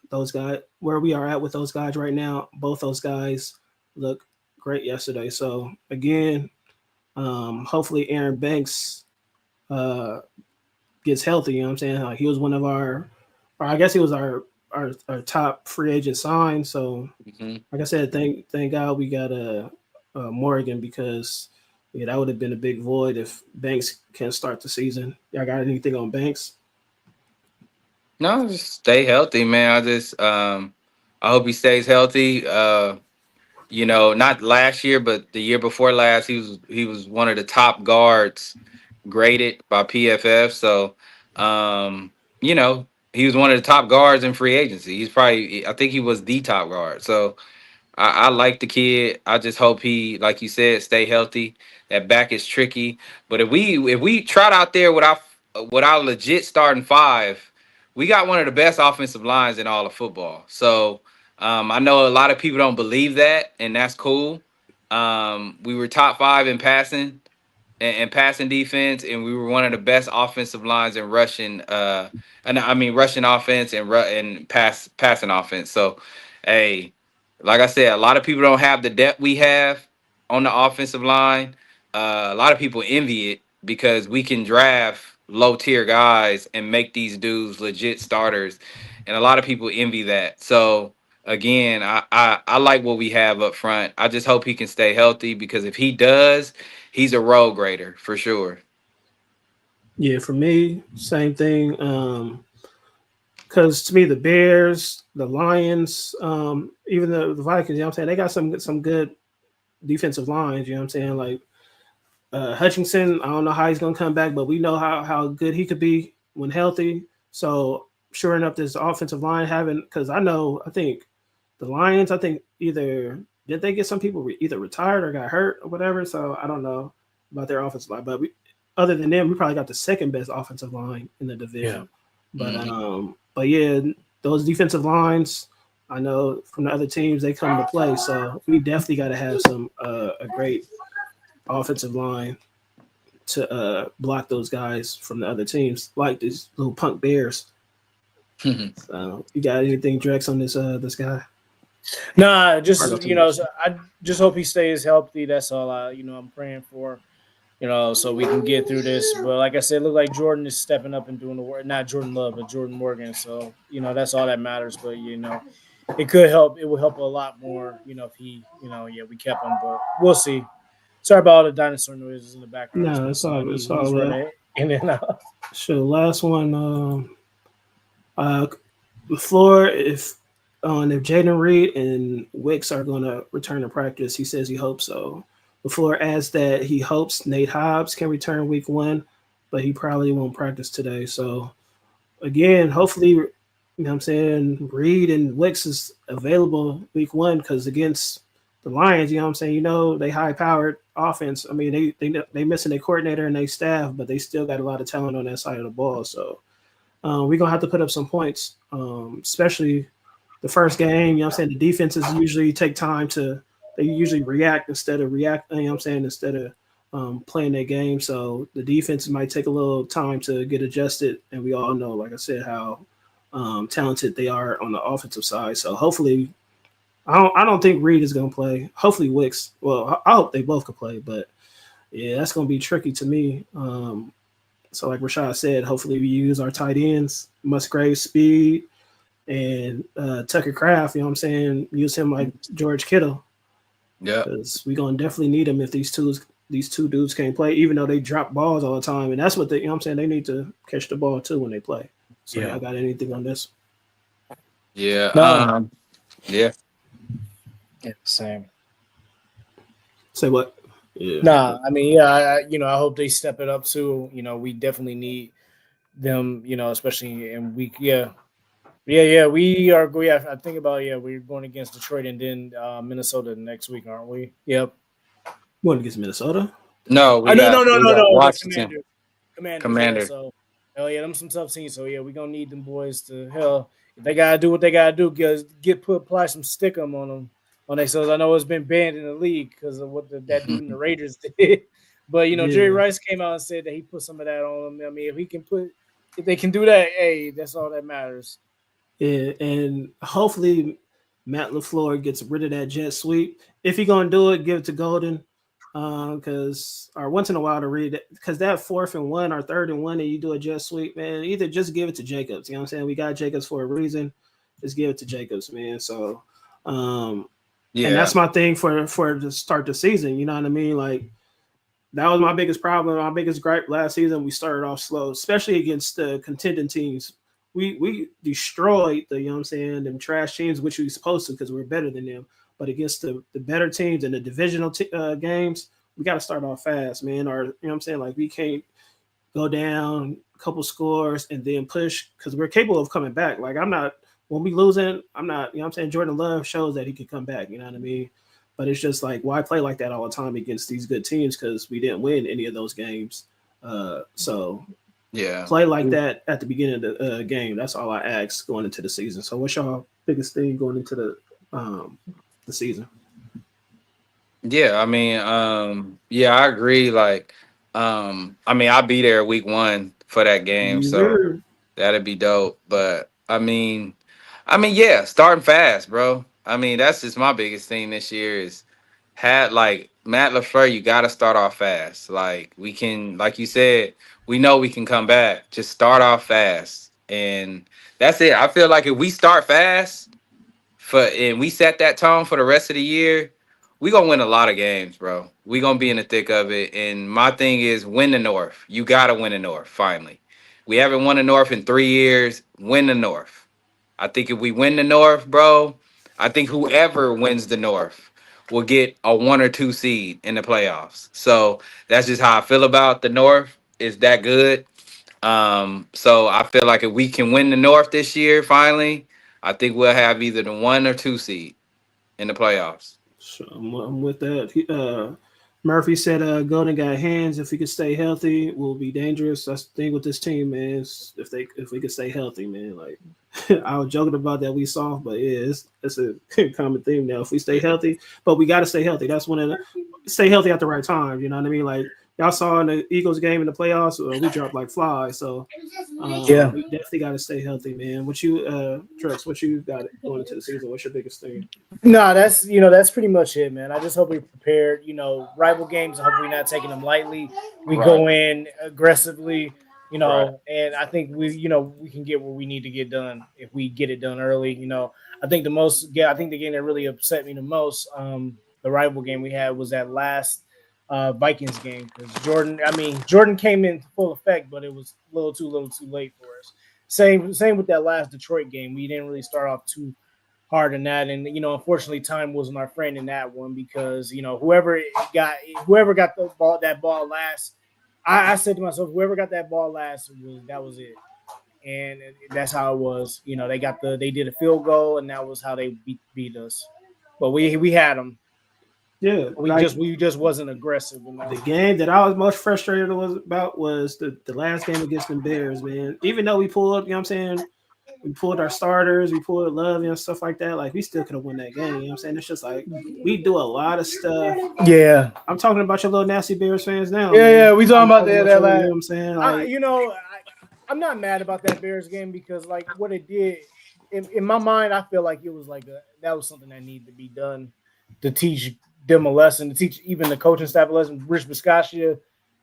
Where we are at with those guys right now. Both those guys look great yesterday. So again, hopefully Aaron Banks gets healthy. You know what I'm saying? Like he was one of or I guess he was our top free agent sign. So like I said, thank God we got Morgan because that would have been a big void if Banks can't start the season. Y'all got anything on Banks? no, just stay healthy, man. I hope he stays healthy. Not last year, but the year before last, he was one of the top guards graded by PFF. So, you know, he was one of the top guards in free agency. I think he was the top guard. So I like the kid. I just hope he, like you said, stay healthy. That back is tricky, but if we trot out there without legit starting five, we got one of the best offensive lines in all of football. So I know a lot of people don't believe that, and that's cool. We were top five in passing and passing defense, and we were one of the best offensive lines in rushing. And I mean rushing offense and passing offense. So, hey, like I said, a lot of people don't have the depth we have on the offensive line. A lot of people envy it because we can draft low tier guys and make these dudes legit starters, and a lot of people envy that. So again, I like what we have up front. I just hope he can stay healthy because if he does, he's a road grader for sure. Yeah, for me, same thing. Because to me, the Bears, the Lions, even the Vikings, you know what I'm saying, they got some good defensive lines. You know what I'm saying, like Hutchinson. I don't know how he's gonna come back, but we know how good he could be when healthy. So sure enough, this offensive line because I think the Lions. I think either did they get some people either retired or got hurt or whatever. So I don't know about their offensive line, but other than them, we probably got the second best offensive line in the division. Yeah. But yeah, those defensive lines, I know from the other teams they come to play. So we definitely got to have a great offensive line to block those guys from the other teams, like these little punk Bears. So you got anything, Drex, on this guy? Nah, just so I just hope he stays healthy. That's all I'm praying for. So we can get through this. But like I said, it look like Jordan is stepping up and doing the work. Not Jordan Love, but Jordan Morgan. So, that's all that matters. But, it could help. It will help a lot more, if he, we kept him. But we'll see. Sorry about all the dinosaur noises in the background. No, it's all good. And then So last one, uh, the floor if Jaden Reed and Wicks are going to return to practice, he says he hopes so. The floor adds that he hopes Nate Hobbs can return week 1, but he probably won't practice today. So again, hopefully, what I'm saying, Reed and Wicks is available week 1 because against the Lions, what I'm saying, they high powered offense. I mean, they missing their coordinator and their staff, but they still got a lot of talent on that side of the ball. So we're gonna have to put up some points, especially the first game. I'm saying, the defenses usually take time they usually react instead of playing their game. So the defenses might take a little time to get adjusted, and we all know, like I said, how talented they are on the offensive side. So hopefully, I don't think Reed is gonna play. Hopefully Wicks. Well, I hope they both can play, but yeah, that's gonna be tricky to me. So like Rashad said, hopefully we use our tight ends, Musgrave, Speed, and Tucker Craft. You know what I'm saying? Use him like George Kittle, Yeah. because we're gonna definitely need him if these two dudes can't play, even though they drop balls all the time. And that's what I'm saying. They need to catch the ball too when they play. So yeah, y'all got anything on this? Yeah. no, Yeah. yeah, same. Say what? Yeah. Nah, I mean, yeah, I hope they step it up too. We definitely need them. Especially in week. Yeah. We are. Yeah, I think about we're going against Detroit and then Minnesota next week, aren't we? Yep. Going against Minnesota? No, I no, no, no, we no, got no. The Washington Commanders. Yeah. Commander. So, hell yeah, them some tough teams. So yeah, we gonna need them boys to hell. If they gotta do what they gotta do, apply some stickum on them on their selves. I know it's been banned in the league because of what that dude in the Raiders did. But Jerry Yeah. Rice came out and said that he put some of that on them. I mean, if they can do that, hey, that's all that matters. Yeah, and hopefully Matt LaFleur gets rid of that jet sweep. If he gonna do it, give it to Golden, because or once in a while to read it, because that 4th and 1 or 3rd and 1 and you do a jet sweep, man. Either just give it to Jacobs. You know what I'm saying? We got Jacobs for a reason. Just give it to Jacobs, man. So, and Yeah. that's my thing for to start the season. You know what I mean? Like, that was my biggest problem. My biggest gripe last season. We started off slow, especially against the contending teams. We destroyed the, what I'm saying, them trash teams, which we supposed to, because we're better than them. But against the better teams and the divisional games, we got to start off fast, man. Or, what I'm saying, like, we can't go down a couple scores and then push, because we're capable of coming back. Like, I'm not, when we losing, I'm not, what I'm saying, Jordan Love shows that he can come back. You know what I mean? But it's just like, why play like that all the time against these good teams? Because we didn't win any of those games. So Yeah. play like that at the beginning of the game. That's all I ask going into the season. So what's your biggest thing going into the season? Yeah, I mean, yeah, I agree. Like, I mean, I'll be there week 1 for that game, Yes, so sir. that'd be dope. But yeah, starting fast, bro. I mean, that's just my biggest thing this year is had like Matt LaFleur. You got to start off fast. Like we can, like you said, we know we can come back. Just start off fast, and that's it. I feel like if we start fast and we set that tone for the rest of the year, we gonna win a lot of games, bro. We gonna be in the thick of it. And my thing is win the North. You gotta win the North. Finally, we haven't won the North in 3 years. Win the North. I think if we win the North, bro, I think whoever wins the North will get a 1 or 2 seed in the playoffs. So that's just how I feel about the North. Is that good? So I feel like if we can win the North this year, finally, I think we'll have either the 1 or 2 seed in the playoffs. So I'm with that. Murphy said Golden got hands. If he could stay healthy, will be dangerous. That's the thing with this team, man. If we could stay healthy, man. Like, I was joking about that we soft, but yeah, it's a common theme now. If we stay healthy, but we got to stay healthy. That's when stay healthy at the right time. You know what I mean? Like, y'all saw in the Eagles game in the playoffs, we dropped like flies. So Yeah. we definitely got to stay healthy, man. What you, Trex? What you got going into the season? What's your biggest thing? No, that's pretty much it, man. I just hope we're prepared. Rival games. I hope we're not taking them lightly. We Right. go in aggressively. Right. And I think we can get what we need to get done if we get it done early. I think the game that really upset me the most, the rival game we had was that last Vikings game because Jordan. I mean, Jordan came in full effect, but it was a little too late for us. Same with that last Detroit game. We didn't really start off too hard in that, and unfortunately, time wasn't our friend in that one because whoever got that ball last. I said to myself, whoever got that ball last was it, and that's how it was. They did a field goal, and that was how they beat us. But we had them. Yeah, We like just wasn't aggressive the enough. game that I was most frustrated about was the last game against the Bears, man. Even though we pulled, you know what I'm saying, we pulled our starters, we pulled Love and stuff like that. Like we still could have won that game. You know what I'm saying? It's just like we do a lot of stuff. Yeah, I'm talking about your little nasty Bears fans now, yeah. man. We talking I'm about talking that. about That your, you know last. what I'm saying? Like, I'm not mad about that Bears game because like what it did in my mind, I feel like it was that was something that needed to be done to teach them a lesson, to teach even the coaching staff a lesson. Rich Biscaccia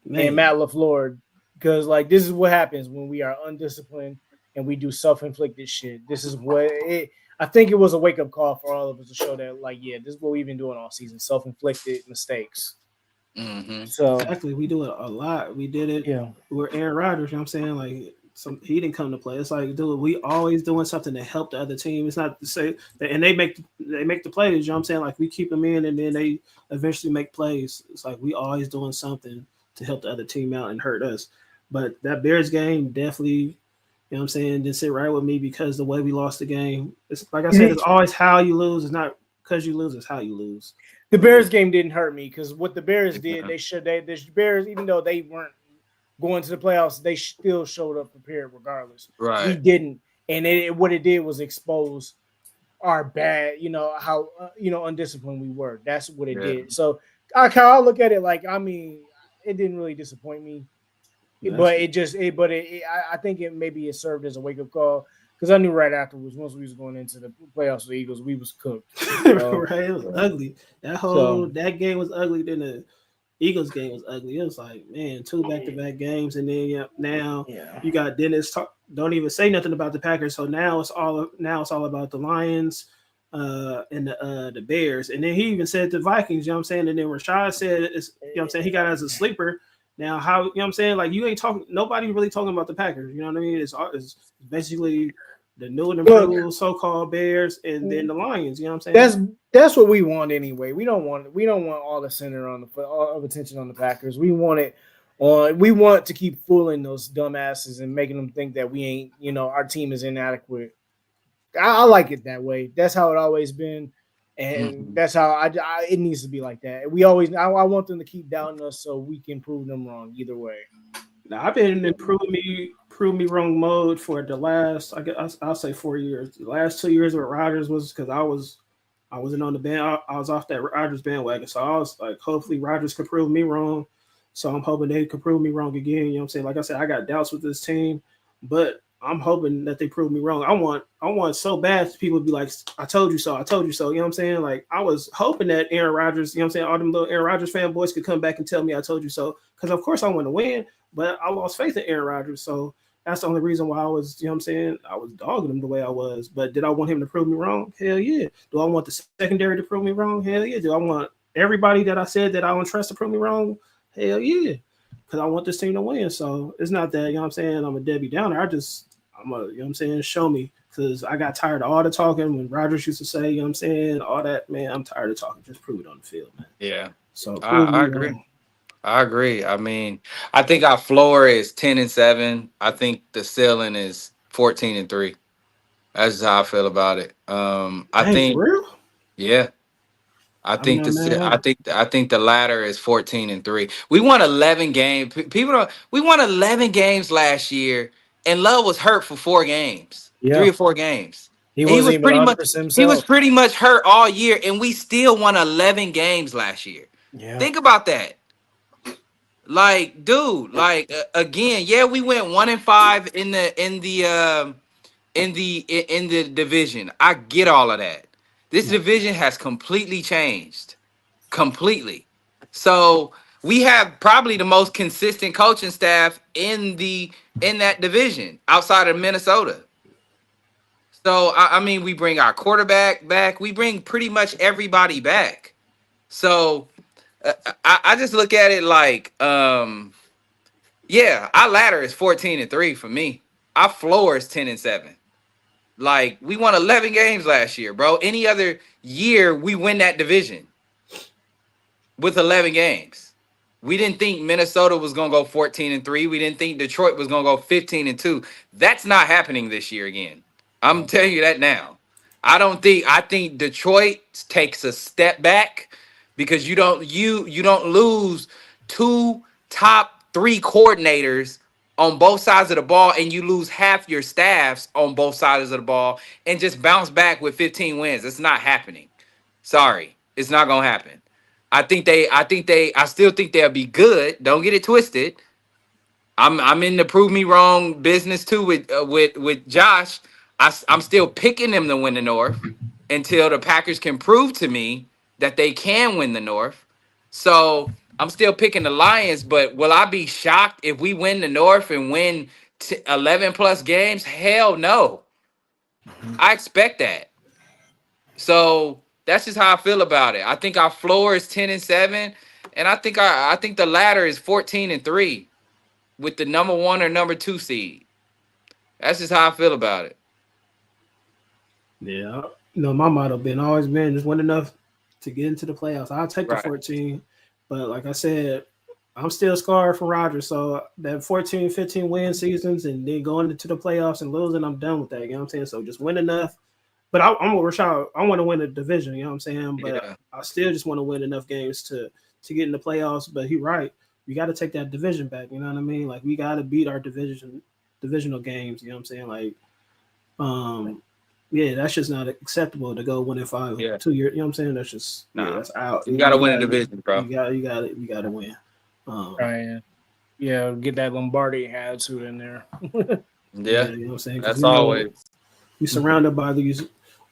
and man, Matt LaFleur, because like this is what happens when we are undisciplined and we do self-inflicted shit. This is what it. I think it was a wake-up call for all of us to show that, like, yeah, this is what we've been doing all season: self-inflicted mistakes. Mm-hmm. So exactly. We do it a lot. We did it. yeah, We're Aaron Rodgers. You know what I'm saying? Like, he didn't come to play. It's like, dude, we always doing something to help the other team. It's not to say that, and they make the plays. You know what I'm saying? Like, we keep them in, and then they eventually make plays. It's like we always doing something to help the other team out and hurt us. But that Bears game definitely, you know what I'm saying, didn't sit right with me because the way we lost the game. It's like I said, it's always how you lose. It's not because you lose. It's how you lose. the But Bears game didn't hurt me because what the Bears did, Yeah. the Bears, even though they weren't going to the playoffs, they still showed up prepared regardless. We Right. didn't, and what it did was expose our bad, how undisciplined we were. That's what it Yeah. did. So I look at it like, I mean, it didn't really disappoint me, that's but I think it served as a wake up call because I knew right afterwards once we was going into the playoffs with the Eagles, we was cooked. So, right. It was ugly. so That game was ugly. Then the Eagles game was ugly. It was like, man, two back to back games, and then now yeah. you got Dennis talk, don't even say nothing about the Packers. So now it's all about the Lions, and the Bears, and then he even said the Vikings. You know what I'm saying? And then Rashad said, what I'm saying, he got as a sleeper. Now, how, what I'm saying, like, you ain't talking, nobody really talking about the Packers. You know what I mean? It's basically the new and Look, improved so-called Bears, and then the Lions. You know what I'm saying? that's that's what we want anyway. We don't want all the center on all of attention on the Packers. We want to keep fooling those dumbasses and making them think that we ain't, our team is inadequate. I like it that way. That's how it always been, and Mm-hmm. that's how it needs to be like that. I want them to keep doubting us so we can prove them wrong either way. Now, I've been in prove me wrong mode for the last, I guess I'll say 4 years. The last 2 years with Rodgers was because I wasn't on the band. I was off that Rodgers bandwagon. So I was like, hopefully Rodgers could prove me wrong. So I'm hoping they could prove me wrong again. You know what I'm saying? Like I said, I got doubts with this team, but I'm hoping that they prove me wrong. I want so bad people to be like, I told you so, I told you so. You know what I'm saying? Like I was hoping that Aaron Rodgers, you know what I'm saying, all them little Aaron Rodgers fanboys could come back and tell me I told you so. Because of course I want to win, but I lost faith in Aaron Rodgers. So that's the only reason why I was, you know what I'm saying, I was dogging him the way I was. But did I want him to prove me wrong? Hell yeah. Do I want the secondary to prove me wrong? Hell yeah. Do I want everybody that I said that I don't trust to prove me wrong? Hell yeah. Because I want this team to win. So it's not that, you know what I'm saying, I'm a Debbie Downer. You know what I'm saying, show me. Because I got tired of all the talking when Rodgers used to say, you know what I'm saying, all that, man, I'm tired of talking. Just prove it on the field, man. Yeah. So I, prove I me agree. wrong. I agree. I mean, I think our floor is 10-7. I think the ceiling is 14-3. That's just how I feel about it. I Dang, for think, real? yeah. I'm not mad at it. I think the latter is 14-3. We won 11 games. People don't. We won 11 games last year, and Love was hurt for 4 games, Yeah, 3 or 4 games. he And wasn't even 100% he was himself. pretty much hurt all year, and we still won 11 games last year. Yeah, Think about that. Like, dude, like again, yeah, we went 1-5 in the division. I get all of that. This division has completely changed. Completely. So we have probably the most consistent coaching staff in that division outside of Minnesota. So I mean, we bring our quarterback back. We bring pretty much everybody back. So I just look at it like, yeah, our ladder is 14-3 for me. Our floor is 10-7. Like we won 11 games last year, bro. Any other year we win that division with 11 games. We didn't think Minnesota was gonna go 14-3. We didn't think Detroit was gonna go 15-2. That's not happening this year again. I'm telling you that now. I think Detroit takes a step back because you don't lose two top three coordinators on both sides of the ball and you lose half your staffs on both sides of the ball and just bounce back with 15 wins. It's not happening. Sorry. It's not gonna happen. I still think they'll be good. Don't get it twisted. I'm in the prove me wrong business too with Josh. I'm still picking them to win the North until the Packers can prove to me that they can win the North. So I'm still picking the Lions, but will I be shocked if we win the North and win 11 plus games? Hell no. I expect that. So that's just how I feel about it. I think our floor is 10-7, and I think the ladder is 14-3 with the number 1 or number 2 seed. That's just how I feel about it. Yeah, my motto always been just win enough to get into the playoffs. I'll take the Right. 14, but like I said, I'm still scarred from Rodgers. So that 14, 15 win seasons and then going into the playoffs and losing, I'm done with that. You know what I'm saying? So just win enough. But I'm with Rashad. I want to win the division. You know what I'm saying? But Yeah. I still just want to win enough games to get in the playoffs. But he's right. We got to take that division back. You know what I mean? Like we got to beat our divisional games. You know what I'm saying? Like, yeah, that's just not acceptable to go 1-5 Yeah. 2 years. You know what I'm saying? That's just that's out. You gotta win the division, bro. You got to win. Right. Yeah, get that Lombardi attitude in there. Yeah. You know what I'm saying? That's always. We surrounded by these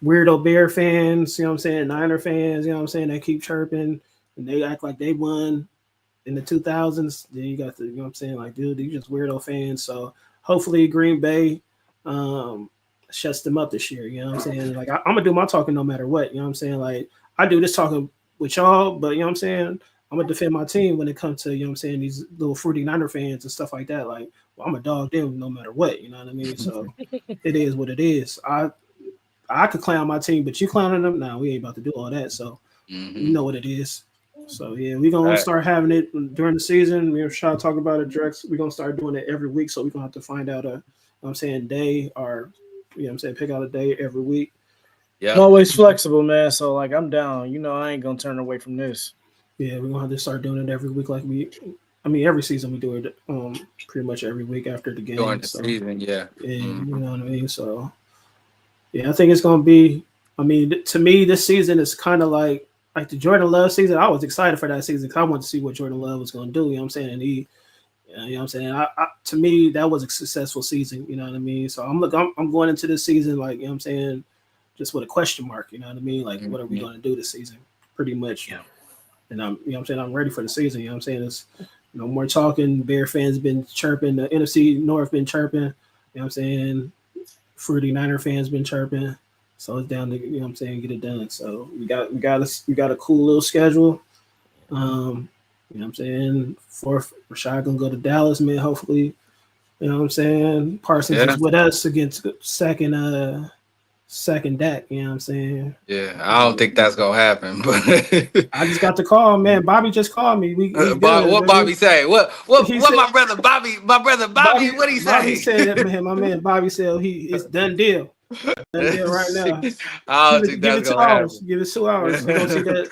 weirdo Bear fans, you know what I'm saying? Niner fans, you know what I'm saying? They keep chirping and they act like they won in the 2000s. Then you got the, you know what I'm saying? Like, dude, these just weirdo fans. So hopefully Green Bay shuts them up this year. You know what I'm saying? Like, I'm going to do my talking no matter what. You know what I'm saying? Like, I do this talking with y'all, but you know what I'm saying? I'm going to defend my team when it comes to, you know what I'm saying, these little fruity Niner fans and stuff like that. Like, well, I'm a dog them no matter what. You know what I mean? So it is what it is. I could clown my team, but you clowning them? Nah, we ain't about to do all that. So you know what it is. So yeah, we're gonna start having it during the season. Me and Rashad talk about it, Drex. We're gonna start doing it every week. So we're gonna have to find out day or you know what I'm saying, pick out a day every week. Yeah. I'm always flexible, man. So like I'm down. You know, I ain't gonna turn away from this. Yeah, we're gonna have to start doing it every week every season we do it pretty much every week after the game. During the season, yeah. Yeah, you know what I mean? So yeah, I think it's gonna be. I mean, to me, this season is kind of like the Jordan Love season. I was excited for that season because I wanted to see what Jordan Love was gonna do. You know what I'm saying? And he, you know what I'm saying. To me, that was a successful season. You know what I mean? So I'm going into this season like, you know what I'm saying, just with a question mark. You know what I mean? Like, what are we gonna do this season? Pretty much. Yeah. And I'm, you know what I'm saying, I'm ready for the season. You know what I'm saying? It's no more talking. Bear fans been chirping. The NFC North been chirping. You know what I'm saying? Fruity Niner fans been chirping. So it's down to, you know what I'm saying, get it done. So we got a cool little schedule. You know what I'm saying? Fourth, Rashad gonna go to Dallas, man. Hopefully, you know what I'm saying. Parsons is with us against second Dak, you know what I'm saying? Yeah, I don't think that's gonna happen. But I just got the call, man. Bobby just called me. What Bobby say? What my brother Bobby? What he say? Bobby said, man, my man Bobby said it's done deal. Done deal right now. I don't think that's gonna happen. Give it 2 hours. You're gonna see that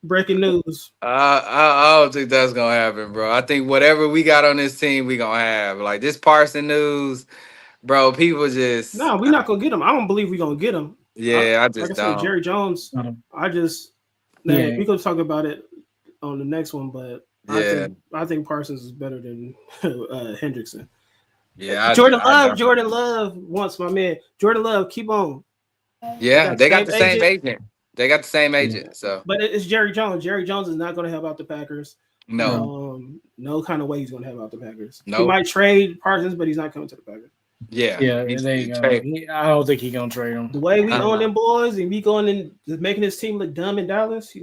breaking news. I don't think that's gonna happen, bro. I think whatever we got on this team, we gonna have. Like this Parson news. Bro, people just no, we're not gonna get him. I don't believe we're gonna get him. Yeah, I just don't. Said, Jerry Jones. We could talk about it on the next one, but I think Parsons is better than Hendrickson. Yeah, Jordan Love wants my man. Jordan Love, keep on. Yeah, they got the same agent. They got the same agent. So, but it's Jerry Jones. Jerry Jones is not going to help out the Packers. No, no kind of way he's going to help out the Packers. No, he might trade Parsons, but he's not coming to the Packers. Yeah. There you go. I don't think he's gonna trade him. The way we own them boys and we going and just making his team look dumb in Dallas,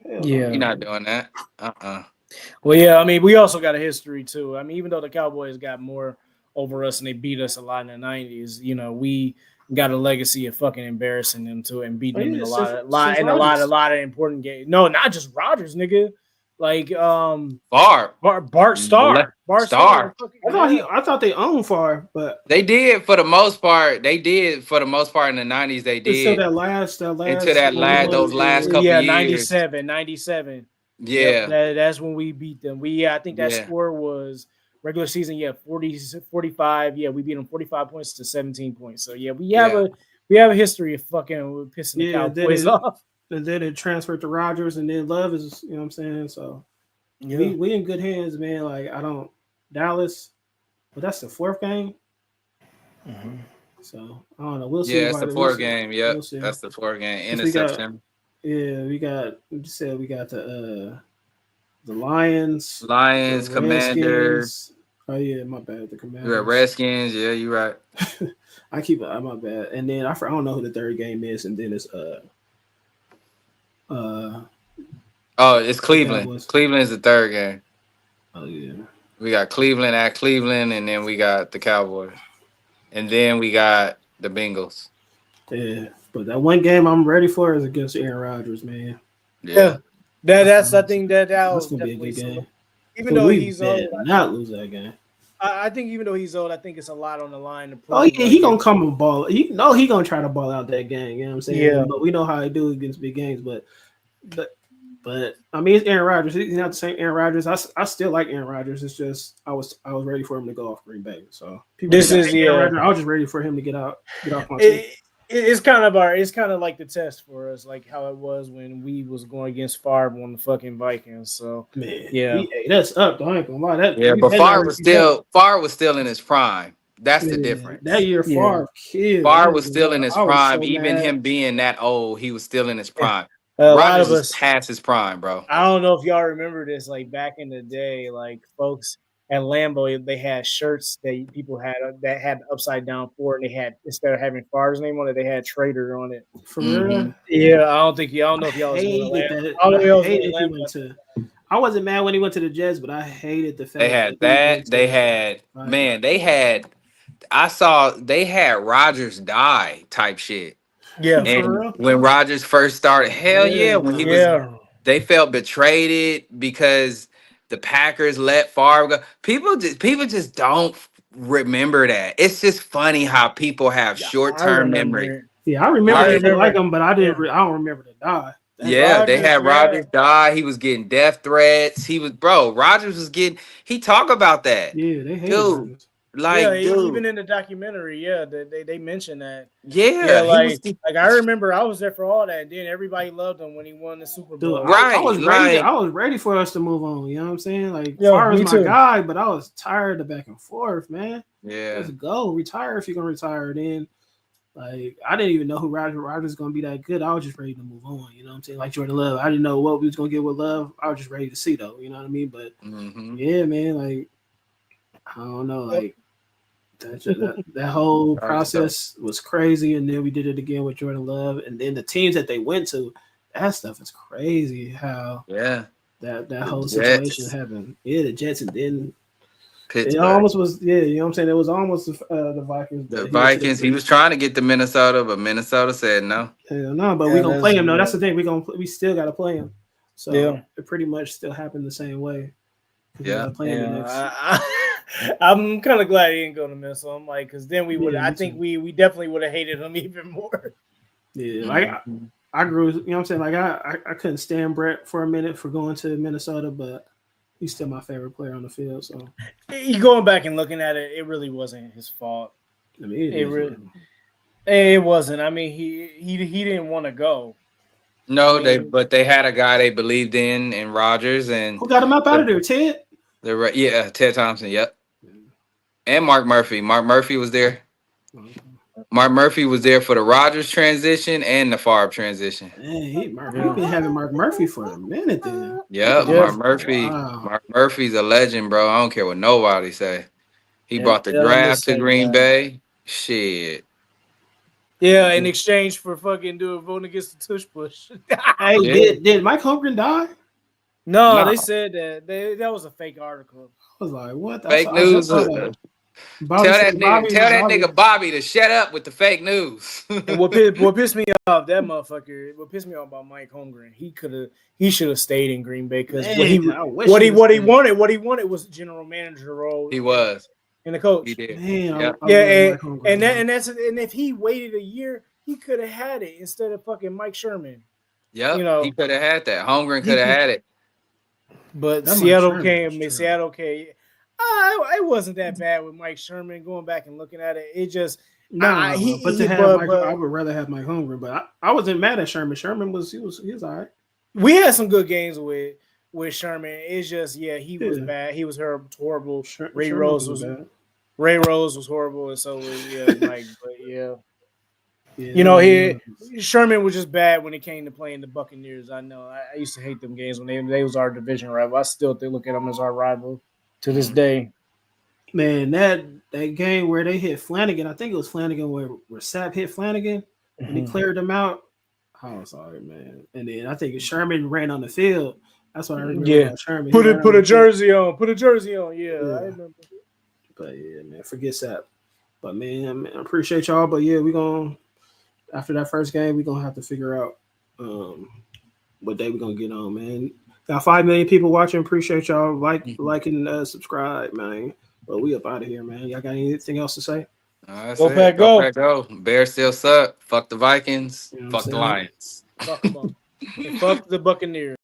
Hell no. Yeah. You're not doing that. Well, yeah, I mean, we also got a history too. I mean, even though the Cowboys got more over us and they beat us a lot in the '90s, you know, we got a legacy of fucking embarrassing them too and beating Oh them in yeah, a since Rodgers. lot of important games. No, not just Rodgers, nigga. Like Far. Bart Starr, Star. fucking, I yeah, thought they owned Favre, but They did for the most part. They did for the most part in the 90s. They until did that into last that last run, those last couple yeah, years. 97. Yep, Yeah. that's when we beat them. I think that Yeah. score was regular season. Yeah, 45. Yeah, we beat them 45 points to 17 points. So yeah, Yeah. we have a history of fucking pissing the yeah, Cowboys off. and then it transferred to Rodgers, and then Love is, you know what I'm saying. So we in good hands, man. Like I don't Dallas, but that's the fourth game. Mm-hmm. So I don't know. We'll see. Yeah, it's the fourth game. Yep. We'll see. That's the fourth game. End We of got September. we got. You said we got the Lions, Lions, the Commanders. Redskins. Oh yeah, my bad. The Commanders. You got Redskins. Yeah, you're right. I keep my bad. And then I don't know who the third game is, and then it's Oh, it's Cleveland. Cowboys. Cleveland is the third game. Oh yeah. We got Cleveland at Cleveland, and then we got the Cowboys, and then we got the Bengals. Yeah, but that one game I'm ready for is against Aaron Rodgers, man. Yeah, that's I think that's gonna be a good game. Even though he's old, not lose that game. I think even though he's old, I think it's a lot on the line. Oh yeah, he gonna come and ball. He gonna try to ball out that game. You know what I'm saying? Yeah. But we know how he do against big games. But I mean, it's Aaron Rodgers. He's not the same Aaron Rodgers. I still like Aaron Rodgers. It's just I was ready for him to go off Green Bay. So this is Aaron Rodgers, I was just ready for him to get off my team. It's kind of like the test for us, like how it was when we was going against Favre on the fucking Vikings. So Man, yeah, that's up. I ain't gonna lie. But Favre was still in his prime. That's the difference. That year, Favre killed. Favre was still in his prime. So Even mad. him being that old, he was still in his prime. a lot Rodgers of is us past his prime, bro. I don't know if y'all remember this, like back in the day, like folks at Lambeau, they had shirts that people had that had upside down for, and they had, instead of having Favre's name on it, they had Trader on it. For real? Yeah, I don't know if y'all was I wasn't mad when he went to the Jets, but I hated the fact they had Rodgers die type shit. Yeah, and when Rodgers first started, when he was, they felt betrayed because the Packers let Favre go. People just don't remember that. It's just funny how people have short-term memory. Yeah, I remember they like him, but I didn't. I don't remember the die. They had Rodgers die. He was getting death threats. Rodgers was getting. He talked about that. Yeah, they hate dude. Even in the documentary, they mentioned that. Yeah, I remember I was there for all that, and then everybody loved him when he won the Super Bowl. Dude, I was ready for us to move on. You know what I'm saying? Like, Favre is my guy, but I was tired of back and forth, man. Yeah, let's go. Retire if you're gonna retire. Then, like, I didn't even know who Rodgers is gonna be that good. I was just ready to move on. You know what I'm saying? Like Jordan Love, I didn't know what we was gonna get with Love. I was just ready to see though. You know what I mean? But yeah, man, like, I don't know, like. That whole process was crazy, and then we did it again with Jordan Love, and then the teams that they went to, that stuff is crazy. How that whole situation happened. Yeah, the Jets, and then Pittsburgh. It almost was. Yeah, you know what I'm saying. It was almost the Vikings. The Vikings. He was trying to get to Minnesota, but Minnesota said no. Hell no, but we gonna play him. No, that's the thing. We still gotta play him. So it pretty much still happened the same way. I'm kind of glad he didn't go to Minnesota. I'm like, because then we would. I think we definitely would have hated him even more. Yeah, like I grew. You know what I'm saying? Like I couldn't stand Brett for a minute for going to Minnesota, but he's still my favorite player on the field. So you going back and looking at it, it really wasn't his fault. I mean, it wasn't. I mean, he didn't want to go. No, but they had a guy they believed in Rodgers, and who got him up out of there? Ted. Ted Thompson. Yep. And Mark Murphy. Mark Murphy was there. Mark Murphy was there for the Rodgers transition and the Favre transition. Hey, we've been having Mark Murphy for a minute then. Yeah, Mark Murphy. Wow. Mark Murphy's a legend, bro. I don't care what nobody say. He brought the draft to Green Bay. Shit. Yeah, in exchange for fucking voting against the tush push. Hey, Yeah. did Mike Holmgren die? No, Nah. they said that was a fake article. I was like, what? Fake I just news. saw that. Tell Bobby, that Bobby. nigga Bobby to shut up with the fake news. And what pissed me off, that motherfucker. What pissed me off about Mike Holmgren, he should have stayed in Green Bay because Man, I wish what he stayed. wanted was a general manager role. He was. and the coach. He did. Man, Yep. I Yeah, love Mike Holmgren, man. and if he waited a year, he could have had it instead of fucking Mike Sherman. Yep. You know, He could have had that. Holmgren could have had it. But That Mike Seattle Sherman came. was Seattle came. It wasn't that bad with Mike Sherman. Going back and looking at it, it just but to have Mike, I would rather have Mike Holmgren. But I wasn't mad at Sherman. Sherman was he was all right. We had some good games with Sherman. It's just he was bad. He was horrible. Ray Rose was bad. Ray Rose was horrible, and so was Mike. But Sherman was just bad when it came to playing the Buccaneers. I know. I used to hate them games when they was our division rival. I still look at them as our rival to this day. Man, that game where they hit Flanagan, I think it was Flanagan where Sapp hit Flanagan and he cleared them out. Oh, sorry, man. And then I think Sherman ran on the field. That's what I remember about Sherman. Put a jersey on. Put a jersey on. Yeah. I remember. But yeah, man, forget Sapp. But man, I appreciate y'all. But yeah, we gonna after that first game, we're gonna have to figure out what day we're gonna get on, man. Got 5 million people watching. Appreciate y'all liking, subscribe, man. But we up out of here, man. Y'all got anything else to say? Go Pack, go. Bears still suck. Fuck the Vikings. You know fuck the Lions. Fuck them. Fuck the Buccaneers.